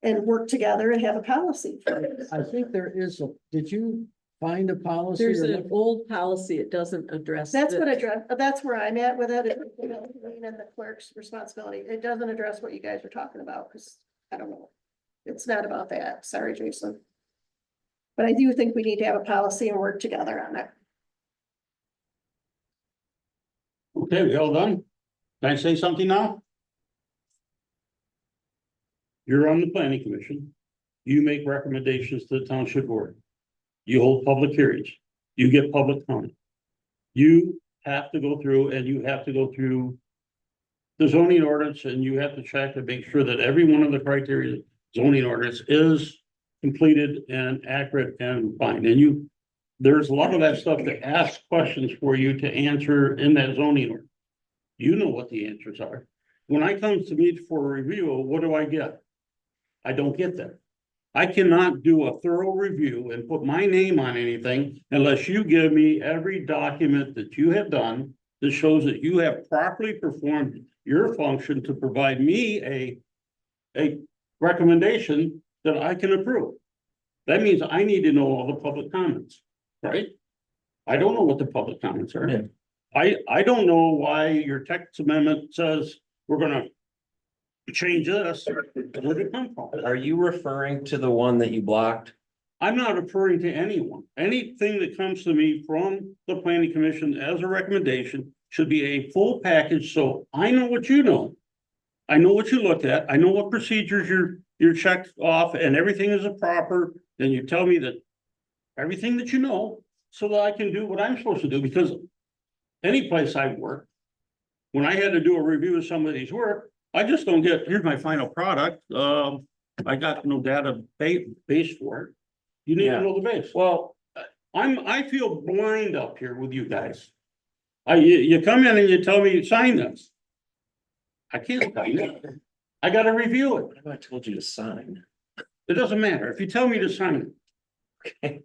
and work together and have a policy. I think there is did you find a policy? there's or an look- old policy, it doesn't address. That's what this. that's where I'm at with it. It's, and the clerk's responsibility. It doesn't address what you guys are talking about, because I don't know. It's not about that. Sorry, Jason. But I do think we need to have a policy and work together on it. Okay, we all done? Can I say something now? You're on the planning commission. You make recommendations to the township board. You hold public hearings. You get public comment. You have to go through and you have to go through the zoning ordinance, and you have to check and make sure that every one of the criteria zoning ordinance is completed and accurate and fine. And there's a lot of that stuff that asks questions for you to answer in that zoning order. You know what the answers are. When I come to meet for a review, what do I get? I don't get that. I cannot do a thorough review and put my name on anything unless you give me every document that you have done that shows that you have properly performed your function to provide me a recommendation that I can approve. That means I need to know all the public comments, right? I don't know what the public comments are. Yeah. I don't know why your text amendment says we're gonna change this. Where'd it come from? Are you referring to the one that you blocked? I'm not referring to anyone. Anything that comes to me from the planning commission as a recommendation should be a full package, so I know what you know. I know what you look at, I know what procedures you're checked off and everything is proper, and you tell me that everything that you know, so that I can do what I'm supposed to do, because any place I've worked, when I had to do a review of somebody's work, I just don't get, here's my final product, I got no data base for it. You need Yeah. to know the base. Well, I feel blind up here with you guys. You come in and you tell me, sign this. I can't sign it. I gotta review it. what have I told you to sign? It doesn't matter. If you tell me to sign it.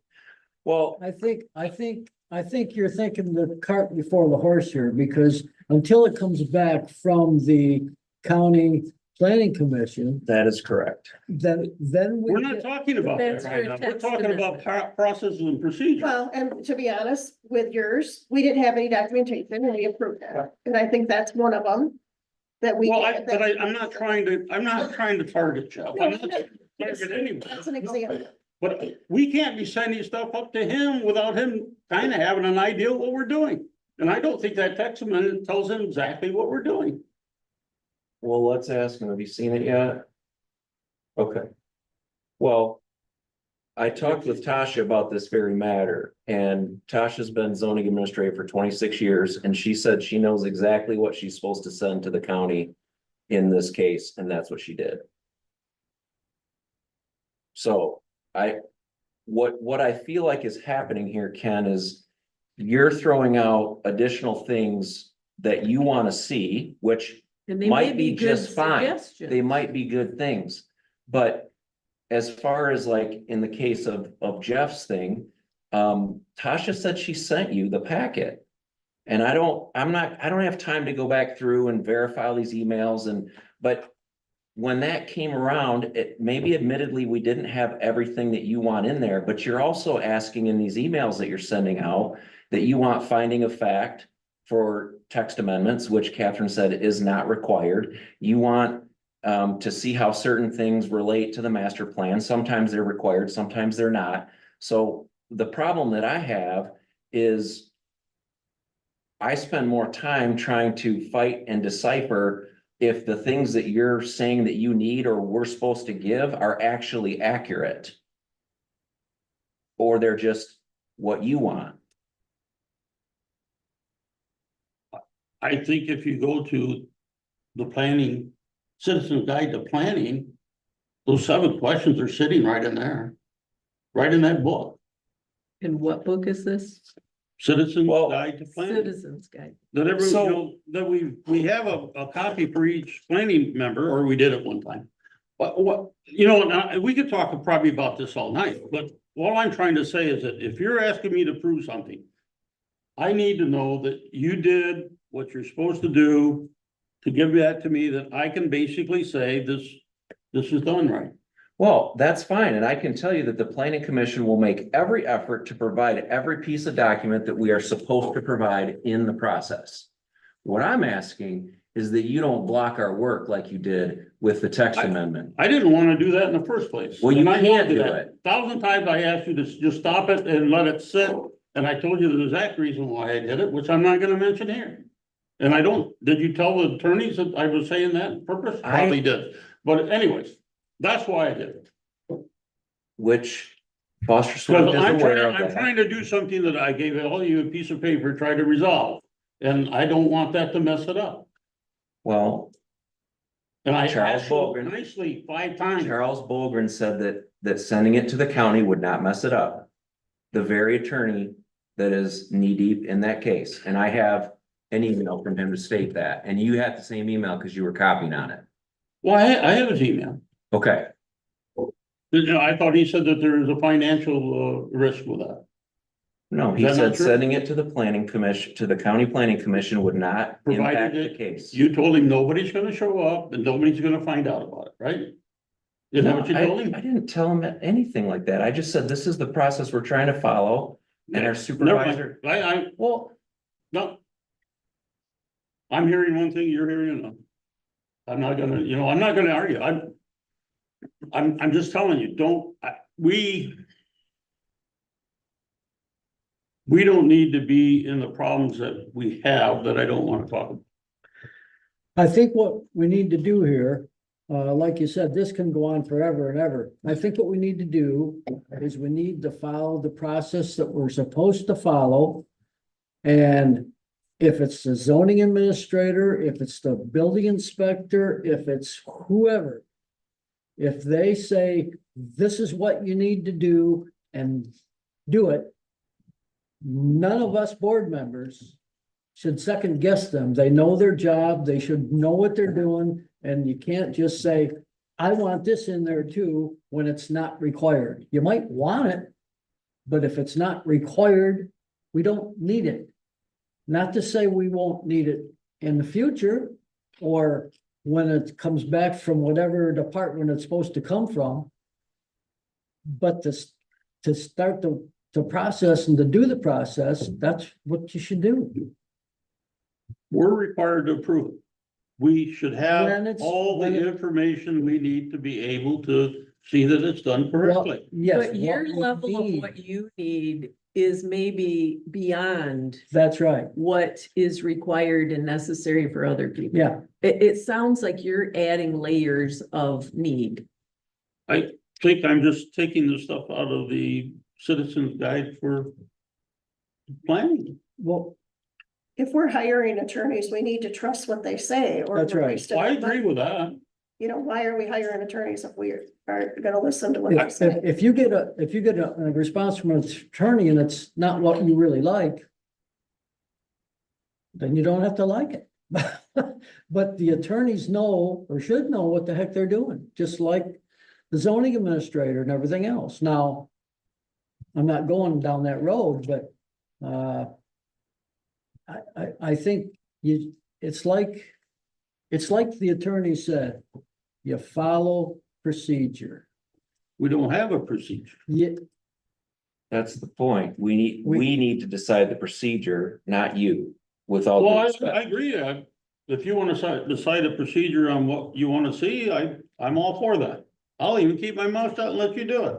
Well, I think you're thinking the cart before the horse here, because until it comes back from the county planning commission, that is correct. then we. We're not talking about that That's right your now. We're text talking about amendment. processes and procedures. Well, and to be honest, with yours, we didn't have any documentation and we approved it. And I think that's one of them that we. Well, I'm not trying to target Jeff. I'm not target anyone. That's an example. But we can't be sending stuff up to him without him kind of having an idea what we're doing. And I don't think that text amendment tells him exactly what we're doing. Well, let's ask him, have you seen it yet? Okay. Well, I talked with Tasha about this very matter, and Tasha's been zoning administrator for 26 years, and she said she knows exactly what she's supposed to send to the county in this case, and that's what she did. So what I feel like is happening here, Ken, is you're throwing out additional things that you want to see, which And they may might be be good just fine. suggestions. They might be good things, but as far as like in the case of Jeff's thing, Tasha said she sent you the packet. And I don't have time to go back through and verify all these emails but when that came around, it maybe admittedly, we didn't have everything that you want in there, but you're also asking in these emails that you're sending out that you want finding of fact for text amendments, which Catherine said is not required. You want to see how certain things relate to the master plan. Sometimes they're required, sometimes they're not. So the problem that I have is I spend more time trying to fight and decipher if the things that you're saying that you need or we're supposed to give are actually accurate. Or they're just what you want. I think if you go to the planning, citizen guide to planning, those 7 questions are sitting right in there. Right in that book, And what book is this? Citizen Well, Guide to Planning. Citizens Guide. That every, you So- know, that we have a copy for each planning member, or we did at one time. But what, you know, now, we could talk probably about this all night, but all I'm trying to say is that if you're asking me to prove something, I need to know that you did what you're supposed to do to give that to me, that I can basically say this is done right. Well, that's fine, and I can tell you that the planning commission will make every effort to provide every piece of document that we are supposed to provide in the process. What I'm asking is that you don't block our work like you did with the text amendment. I didn't want to do that in the first place. Well, you And I can't told do that. it. 1,000 times I asked you to just stop it and let it sit, and I told you the exact reason why I did it, which I'm not gonna mention here. And I don't, did you tell the attorneys that I was saying that on purpose? Probably did, but anyways, that's why I did it. Which Foster Swift Because is aware I'm of that. trying to do something that I gave all you a piece of paper, try to resolve, and I don't want that to mess it up. Well, And I Charles asked you Bogren. nicely 5 times. Charles Bolgren said that sending it to the county would not mess it up. The very attorney that is knee deep in that case, and I have an email from him to state that, and you had the same email because you were copying on it. Well, I have his email. Okay, You know, I thought he said that there is a financial risk with that. no, he Is that not said true? sending it to the planning commission, to the county planning commission would not Provided impact the that case. You told him nobody's gonna show up and nobody's gonna find out about it, right? Isn't that what you No, told I him? didn't tell him anything like that. I just said, this is the process we're trying to follow. And our Never supervisor, mind. well, No. I'm hearing one thing, you're hearing another. I'm not gonna, you know, I'm not gonna argue. I'm just telling you, we don't need to be in the problems that we have that I don't wanna talk about. I think what we need to do here, like you said, this can go on forever and ever. I think what we need to do is we need to follow the process that we're supposed to follow. And if it's the zoning administrator, if it's the building inspector, if it's whoever, if they say, this is what you need to do and do it, none of us board members should second guess them. They know their job. They should know what they're doing. And you can't just say, I want this in there too, when it's not required. You might want it, but if it's not required, we don't need it. Not to say we won't need it in the future, or when it comes back from whatever department it's supposed to come from. But to start the process and to do the process, that's what you should do. We're required to approve it. We should When have it's- all when the it- information we need to be able to see that it's done correctly. Yes. But your what we level of need- what you need is maybe beyond That's right. what is required and necessary for other people. Yeah, It sounds like you're adding layers of need. I think I'm just taking the stuff out of the citizens guide for planning. well, If we're hiring attorneys, we need to trust what they say or. That's we're right. wasting I our agree money. with that. You know, why are we hiring attorneys if we aren't gonna listen to what they if, say? if you get a response from an attorney and it's not what you really like, then you don't have to like it. But the attorneys know or should know what the heck they're doing, just like the zoning administrator and everything else. Now, I'm not going down that road, but I think it's like the attorney said, you follow procedure. We don't have a procedure. Yeah, That's the point. We need to decide the procedure, not you, with all Well, due I respect. agree. If you want to decide a procedure on what you want to see, I'm all for that. I'll even keep my mouth shut and let you do it.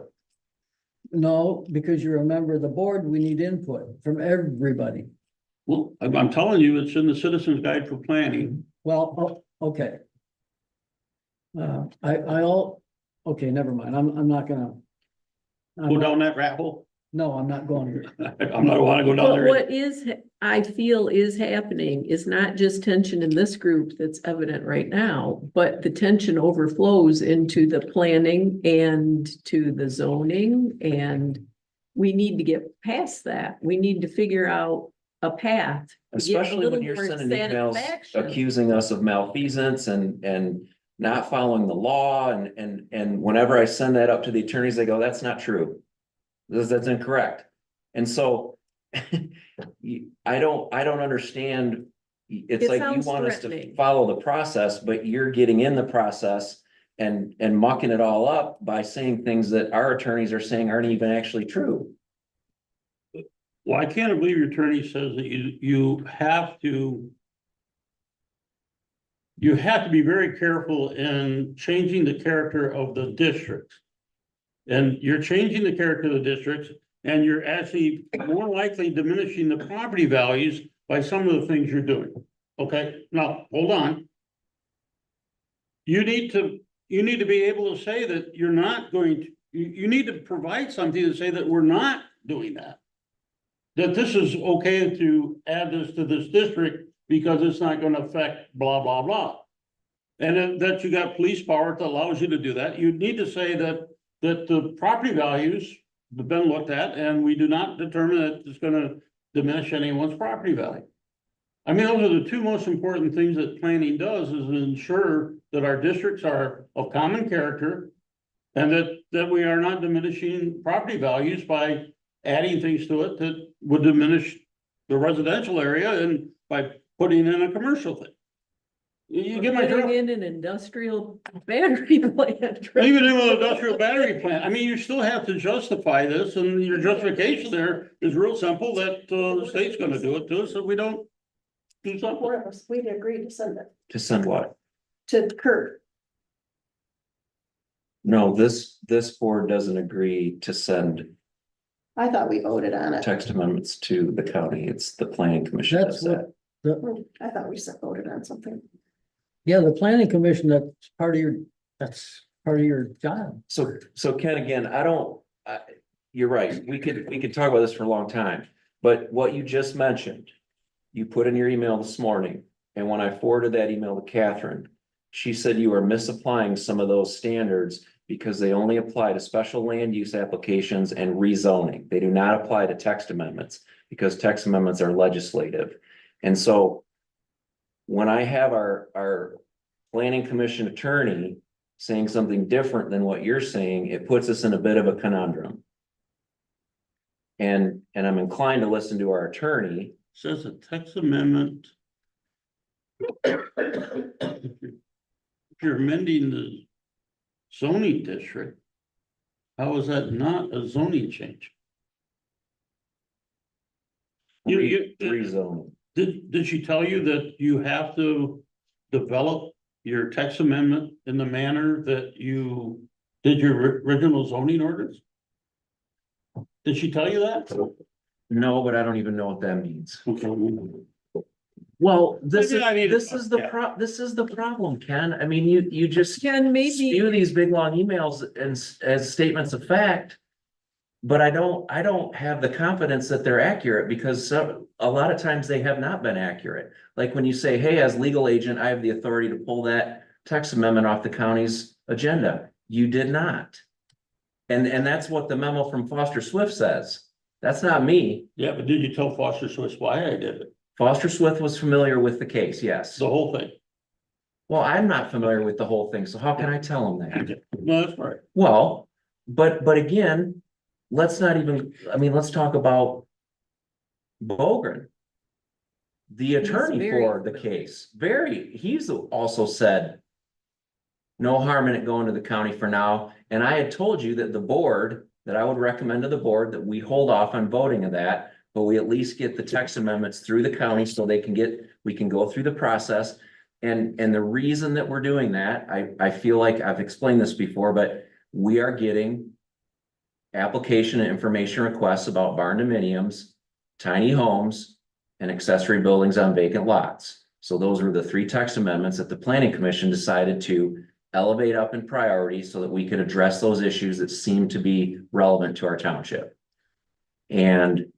no, because you're a member of the board, we need input from everybody. Well, I'm telling you, it's in the Citizens Guide for Planning. Well, okay. Okay, never mind. I'm not gonna. Go down that rat hole. No, I'm not going. I'm not want to go down But there. what is, I feel is happening is not just tension in this group that's evident right now, but the tension overflows into the planning and to the zoning, and we need to get past that. We need to figure out a path. to get a Especially little when you're more sending emails satisfaction. accusing us of malfeasance and not following the law and whenever I send that up to the attorneys, they go, that's not true. That's incorrect. And so I don't understand. It's It like you sounds want us to threatening. follow the process, but you're getting in the process and mucking it all up by saying things that our attorneys are saying aren't even actually true. Well, I can't believe your attorney says that you have to. You have to be very careful in changing the character of the districts. And you're changing the character of the districts, and you're actually more likely diminishing the property values by some of the things you're doing. Okay, now, hold on. You need to be able to say that you're not going to, you need to provide something to say that we're not doing that. That this is okay to add this to this district because it's not gonna affect blah, blah, blah. And that you got police power that allows you to do that. You need to say that the property values have been looked at and we do not determine that it's gonna diminish anyone's property value. I mean, those are the two most important things that planning does, is ensure that our districts are of common character and that we are not diminishing property values by adding things to it that would diminish the residential area and by putting in a commercial thing. You get my drift? Putting in an industrial battery plant. Even in an industrial battery plant, I mean, you still have to justify this, and your justification there is real simple, that the state's gonna do it to us if we don't do something. Four of us, we'd agreed to send it To send what? to Kurt. No, this board doesn't agree to send I thought we voted on it. text amendments to the county. It's the planning commission That's does that. what, I thought we voted on something. yeah, the planning commission, that's part of your job. So Ken, again, you're right. We could talk about this for a long time, but what you just mentioned, you put in your email this morning, and when I forwarded that email to Catherine, she said you are misapplying some of those standards because they only apply to special land use applications and rezoning. They do not apply to text amendments because text amendments are legislative. And so when I have our planning commission attorney saying something different than what you're saying, it puts us in a bit of a conundrum. And I'm inclined to listen to our attorney. Says a text amendment. If you're amending the zoning district, how is that not a zoning change? Rezoning. Did she tell you that you have to develop your text amendment in the manner that you did your original zoning orders? Did she tell you that? No, but I don't even know what that means. Okay. Well, this Maybe I need to- is this is the problem, Ken. I mean, you just Ken, maybe. spew these big long emails and as statements of fact. But I don't have the confidence that they're accurate because a lot of times they have not been accurate. Like when you say, hey, as legal agent, I have the authority to pull that text amendment off the county's agenda. You did not. And that's what the memo from Foster Swift says. That's not me. Yeah, but did you tell Foster Swiss why I did it? Foster Swift was familiar with the case, yes. The whole thing. Well, I'm not familiar with the whole thing, so how can I tell him that? No, that's right. Well, but again, let's not even, I mean, let's talk about Bogren. The attorney very- for the case, he's also said no harm in it going to the county for now, and I had told you that the board, that I would recommend to the board that we hold off on voting of that, but we at least get the text amendments through the county so we can go through the process. And the reason that we're doing that, I feel like I've explained this before, but we are getting application and information requests about barn dominiums, tiny homes, and accessory buildings on vacant lots. So those were the 3 text amendments that the planning commission decided to elevate up in priority so that we could address those issues that seem to be relevant to our township. And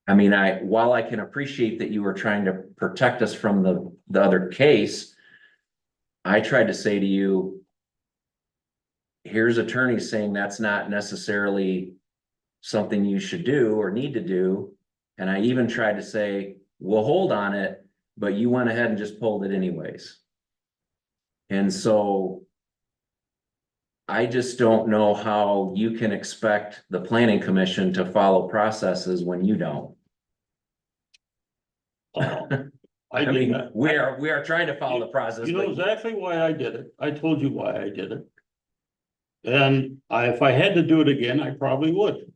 I mean, while I can appreciate that you were trying to protect us from the other case, I tried to say to you, here's attorneys saying that's not necessarily something you should do or need to do. And I even tried to say, we'll hold on it, but you went ahead and just pulled it anyways. And so I just don't know how you can expect the planning commission to follow processes when you don't. I mean, we are trying to follow the process. You know but- exactly why I did it. I told you why I did it. And if I had to do it again, I probably would,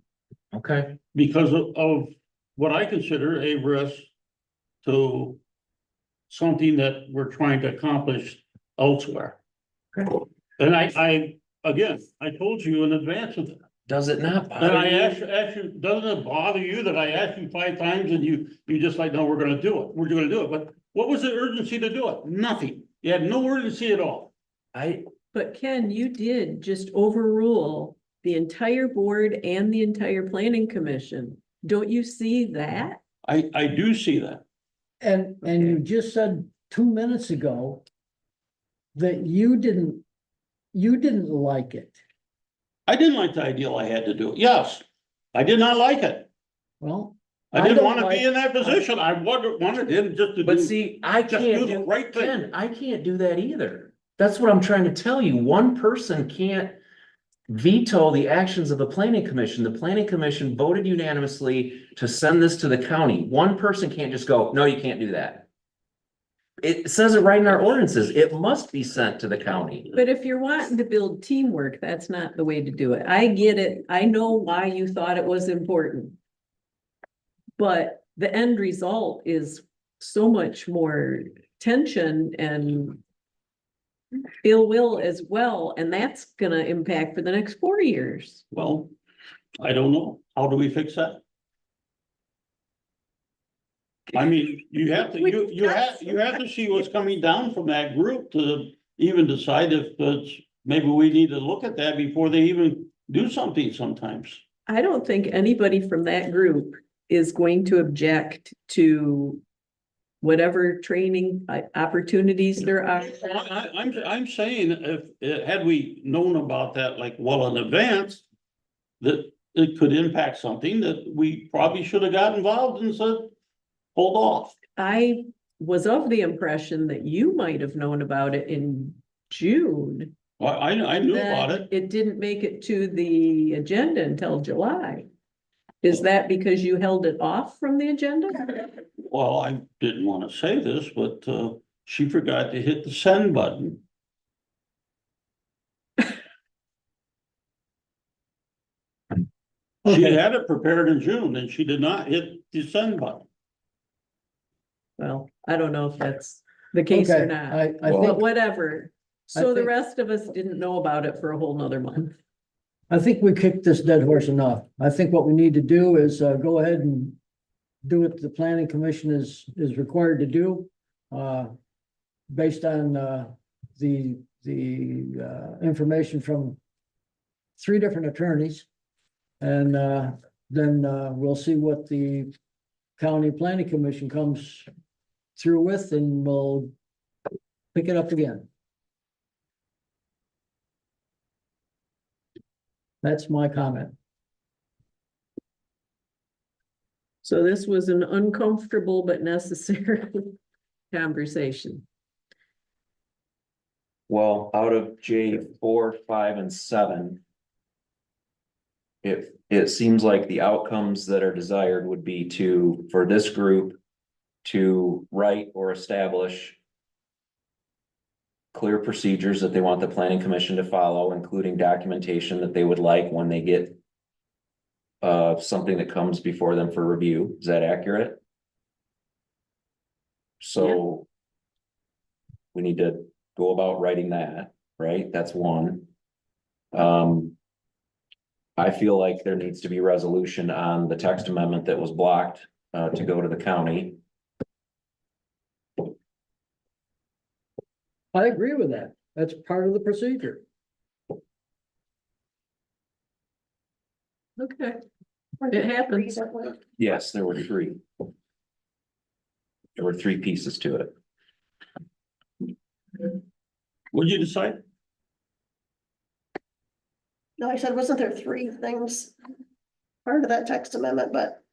Okay, because of what I consider a risk to something that we're trying to accomplish elsewhere. Okay. And again, I told you in advance of that. does it not And bother I you? asked you, doesn't it bother you that I asked you 5 times and you just like, no, we're gonna do it, we're gonna do it, but what was the urgency to do it? Nothing. You had no urgency at all. But Ken, you did just overrule the entire board and the entire planning commission. Don't you see that? I do see that. And you just said 2 minutes ago that you didn't like it. I didn't like the idea I had to do it. Yes, I did not like it. Well, I I didn't don't want to like- be in that position. I wanted him just to But do. see, I Just can't do the do, right thing. Ken, I can't do that either. That's what I'm trying to tell you. One person can't veto the actions of the planning commission. The planning commission voted unanimously to send this to the county. One person can't just go, no, you can't do that. It says it right in our ordinances. It must be sent to the county. But if you're wanting to build teamwork, that's not the way to do it. I get it. I know why you thought it was important. But the end result is so much more tension and ill will as well, and that's gonna impact for the next 4 years. Well, I don't know. How do we fix that? I mean, you have to, you have to see what's coming down from that group to even decide if it's, maybe we need to look at that before they even do something sometimes. I don't think anybody from that group is going to object to whatever training opportunities there are. I'm saying had we known about that like well in advance, that it could impact something that we probably should have got involved and said, hold off. I was of the impression that you might have known about it in June. Well, I knew about That it. it didn't make it to the agenda until July. Is that because you held it off from the agenda? Well, I didn't want to say this, but she forgot to hit the send button. She Okay. had it prepared in June and she did not hit the send button. Well, I don't know if that's the case or okay, not, I but think, whatever. So the think- rest of us didn't know about it for a whole nother month. I think we kicked this dead horse enough. I think what we need to do is go ahead and do what the planning commission is required to do. Based on the information from 3 different attorneys. And then we'll see what the county planning commission comes through with, and we'll pick it up again. That's my comment. So this was an uncomfortable but necessary conversation. Well, out of J 4, 5, and 7. It seems like the outcomes that are desired would be for this group. To write or establish. Clear procedures that they want the planning commission to follow, including documentation that they would like when they get. Something that comes before them for review. Is that accurate? So. We need to go about writing that, right? That's one. I feel like there needs to be resolution on the text amendment that was blocked, to go to the county. I agree with that. That's part of the procedure. Okay, it happens. Yes, there were 3. There were 3 pieces to it. What'd you decide? No, I said, wasn't there 3 things? Part of that text amendment, but.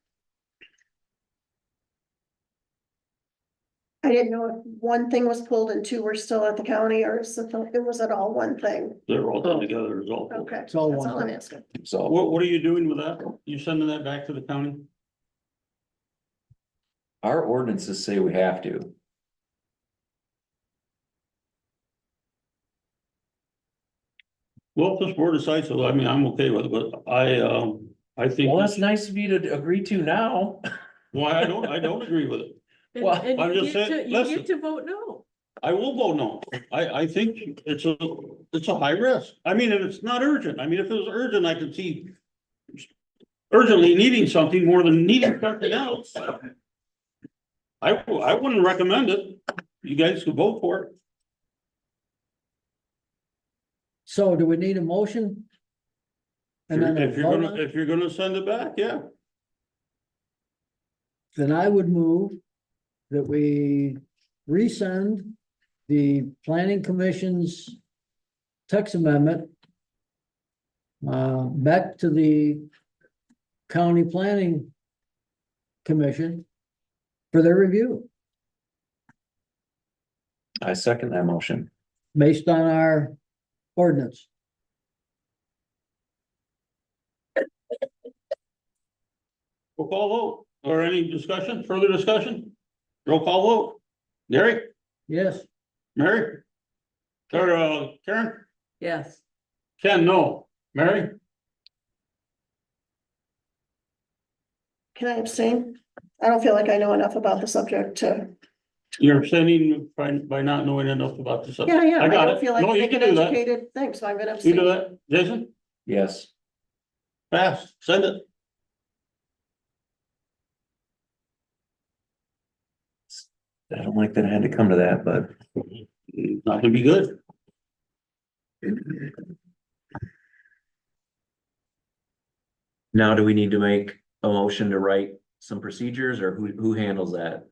I didn't know if one thing was pulled and 2 were still at the county, or was it all one thing? They're all done together, is all. Okay, It's all that's one all I'm thing. asking. So What are you doing with that? You sending that back to the county? our ordinances say we have to. Well, if this board decides, so I mean, I'm okay with it, but I think. Well, that's nice of you to agree to now. Why, I don't agree with it. And- Well, and I'm you just get saying, to- You listen. get to vote no. I will vote no. I think it's a high risk. I mean, and it's not urgent. I mean, if it was urgent, I could see. Urgently needing something more than needing something else. I wouldn't recommend it. You guys could vote for it. So do we need a motion? And then a If you're vote gonna, on it? if you're gonna send it back, yeah. Then I would move that we resend the planning commission's text amendment back to the county planning commission for their review, I second that motion. based on our ordinance. Roll call vote, or any discussion, further discussion? Roll call vote. Derek, Yes, Mary? Or, Karen? Yes, Ken, no. Mary? Can I abstain? I don't feel like I know enough about the subject to, You're abstaining by not knowing enough about the subject. yeah, I got don't it. feel like No, you making can do that. educated things, so I'm gonna You do abstain. that, Jason? Yes. Pass, send it. I don't like that I had to come to that, but Not gonna be good. now do we need to make a motion to write some procedures or who handles that?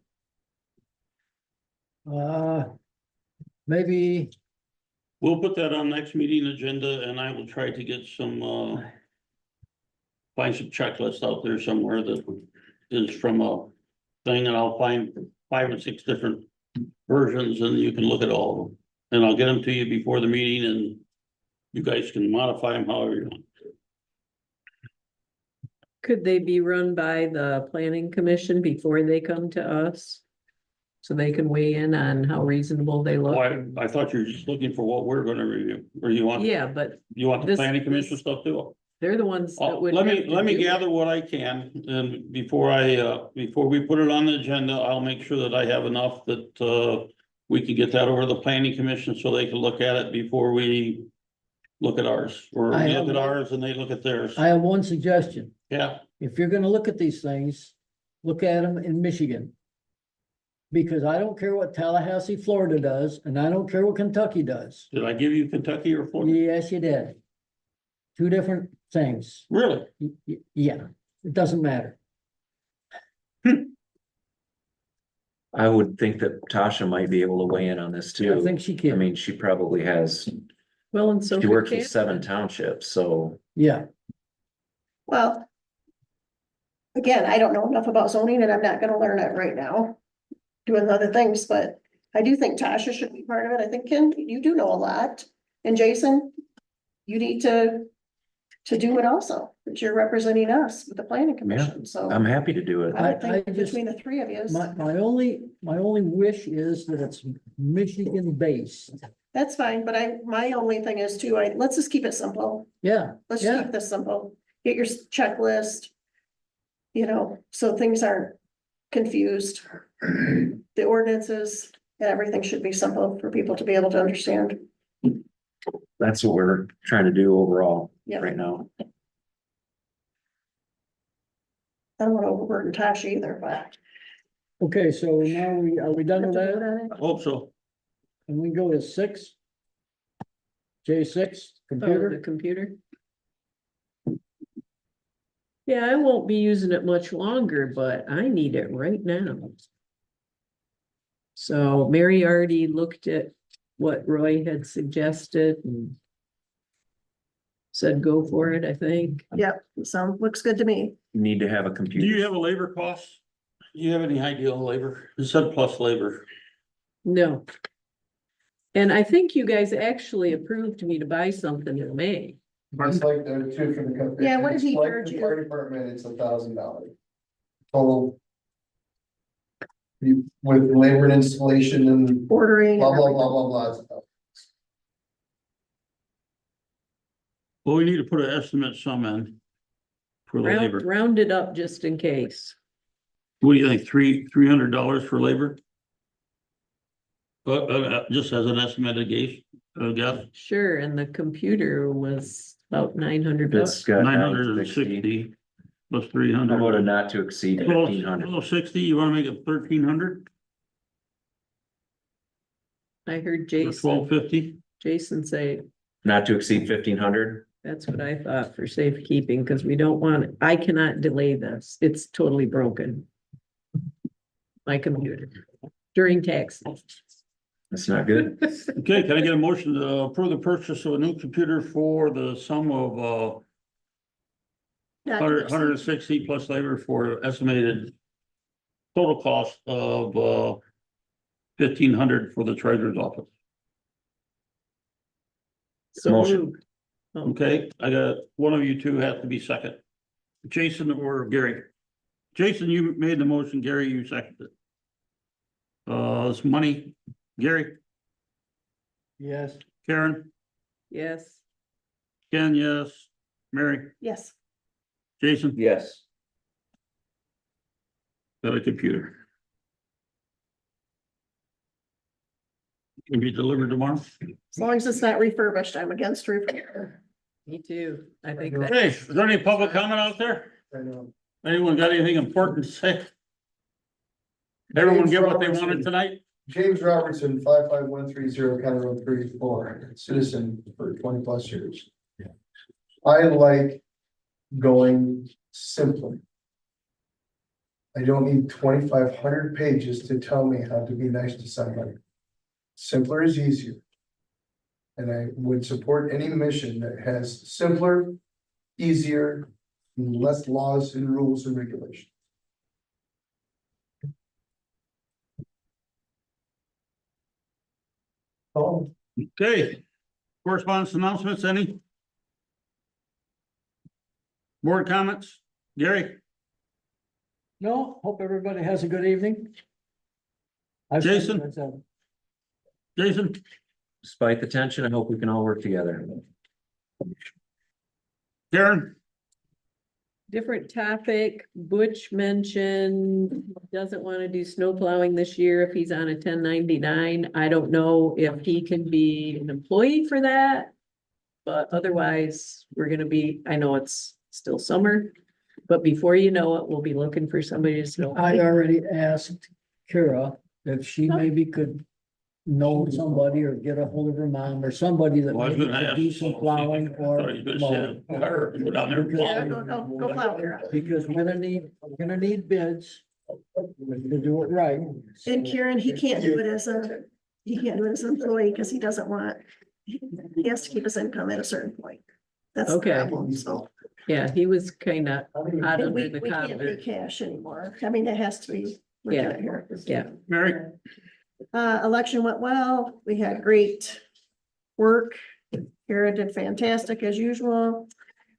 maybe, We'll put that on next meeting agenda and I will try to get some, find some checklists out there somewhere that is from a thing, and I'll find 5 or 6 different versions and you can look at all of them. And I'll get them to you before the meeting and you guys can modify them however you want. could they be run by the planning commission before they come to us? So they can weigh in on how reasonable they look? Why, I thought you were just looking for what we're gonna review, or you want, Yeah, but you want the this- planning commission this- stuff too? they're the ones that would. Let have me, to let me do it. gather what I can, and before before we put it on the agenda, I'll make sure that I have enough that, we can get that over to the planning commission so they can look at it before we look at ours, or I we have- look at ours and they look at theirs. I have one suggestion. Yeah, If you're gonna look at these things, look at them in Michigan. Because I don't care what Tallahassee, Florida does, and I don't care what Kentucky does. did I give you Kentucky or Florida? Yes, you did. 2 different things. Really? Yeah, it doesn't matter. I would think that Tasha might be able to weigh in on this I too. think she I can. mean, she probably has, Well, and so. she could works with Canada. 7 townships, so Yeah, Well, again, I don't know enough about zoning and I'm not gonna learn it right now. Doing other things, but I do think Tasha should be part of it. I think Ken, you do know a lot. And Jason, you need to do it also, that you're representing us with the planning commission, so. I'm happy to do it. I would think I just- between the three of you, My only wish is that it's Michigan based. that's fine, but my only thing is too, let's just keep it simple. Yeah, Let's just yeah. keep this simple. Get your checklist. You know, so things aren't confused. The ordinances and everything should be simple for people to be able to understand. That's what we're trying to do overall Yeah. right now. I don't want to overburden Tasha either, but. Okay, so now are we done with that? Hope so. And we go to 6. J6, Oh, the computer. computer? Yeah, I won't be using it much longer, but I need it right now. So Mary already looked at what Roy had suggested and said go for it, I think. Yep, so looks good to me. Need to have a Do computer. you have a labor cost? Do you have any idea of labor? It said plus labor. No. And I think you guys actually approved me to buy something in May. It's like there are two for the company. Yeah, what did he It's like charge the you? Fire department, it's $1,000. Total. With labor and installation and Ordering. blah, and blah, everything. blah, blah, blah. Well, we need to put an estimate sum in for the labor. Round it up just in case. What do you think? $300 for labor? Just as an estimated guess, Sure, and the computer was about $900. It's got 960 plus How 300. about a not to exceed 1,500? 60, you wanna make it 1,300 I heard or Jason 1,250? say, Not to exceed 1,500? that's what I thought for safekeeping, because we don't want, I cannot delay this. It's totally broken. My computer during tax. That's not good. Okay, can I get a motion to approve the purchase of a new computer for the sum of Not to 160 plus labor for estimated total cost of 1,500 for the treasurer's office? So Motion. moved. Okay, I got, one of you two has to be second. Jason or Gary? Jason, you made the motion, Gary, you seconded. It's money, Gary, Yes. Karen, Yes, Ken, yes, Mary, Yes, Jason, Yes. got a computer. Can be delivered tomorrow. as long as it's not refurbished, I'm against refurb. me too. I think that. Hey, is there any public comment out there? I know. Anyone got anything important to say? Everyone get what they wanted tonight? James Robertson, 55130 County Road 34, citizen for 20+ years. I like going simpler. I don't need 2,500 pages to tell me how to be nice to somebody. Simpler is easier. And I would support any mission that has simpler, easier, and less laws and rules and regulations. Oh. Okay, correspondence announcements, any? Board comments, Gary, No, hope everybody has a good evening. Jason? Jason, Despite the tension, I hope we can all work together. Karen, Different topic, Butch mentioned doesn't want to do snow plowing this year if he's on a 1099. I don't know if he can be an employee for that. But otherwise, we're gonna be, I know it's still summer, but before you know it, we'll be looking for somebody to snow. I already asked Kara if she maybe could know somebody or get a hold of her mom or somebody that well, I was maybe gonna could ask. do some plowing or. Thought you were gonna say, her, go down there and Yeah, plow. go plow here. Because we're gonna need bids to do it right. And Kieran, he can't do it as an employee because he doesn't want, he has to keep his income at a certain point. That's the Okay. problem, so. Yeah, he was kind of hot And under we the can't pay collar. cash anymore. I mean, it has to be. legit here. Yeah, Mary, Election went well. We had great work. Kara did fantastic as usual.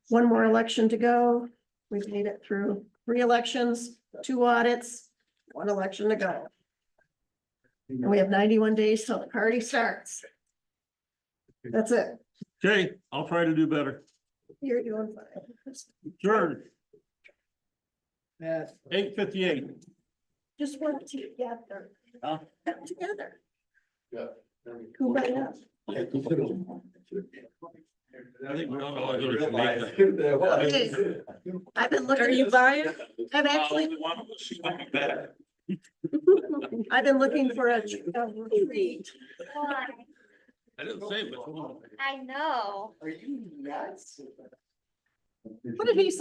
One more election to go. We've made it through 3 elections, 2 audits, 1 election to go. And we have 91 days till the party starts. That's it. okay, I'll try to do better. You're doing fine. Sure, That, 8:58. Just work together. Huh? Come together. Yeah. Kumbaya. I think we all know I gotta make that. I've been looking. are you buying? I've actually, One of us is coming back. I've been looking for a retreat. Why? I didn't say which one. I know. are you nuts? What did he say?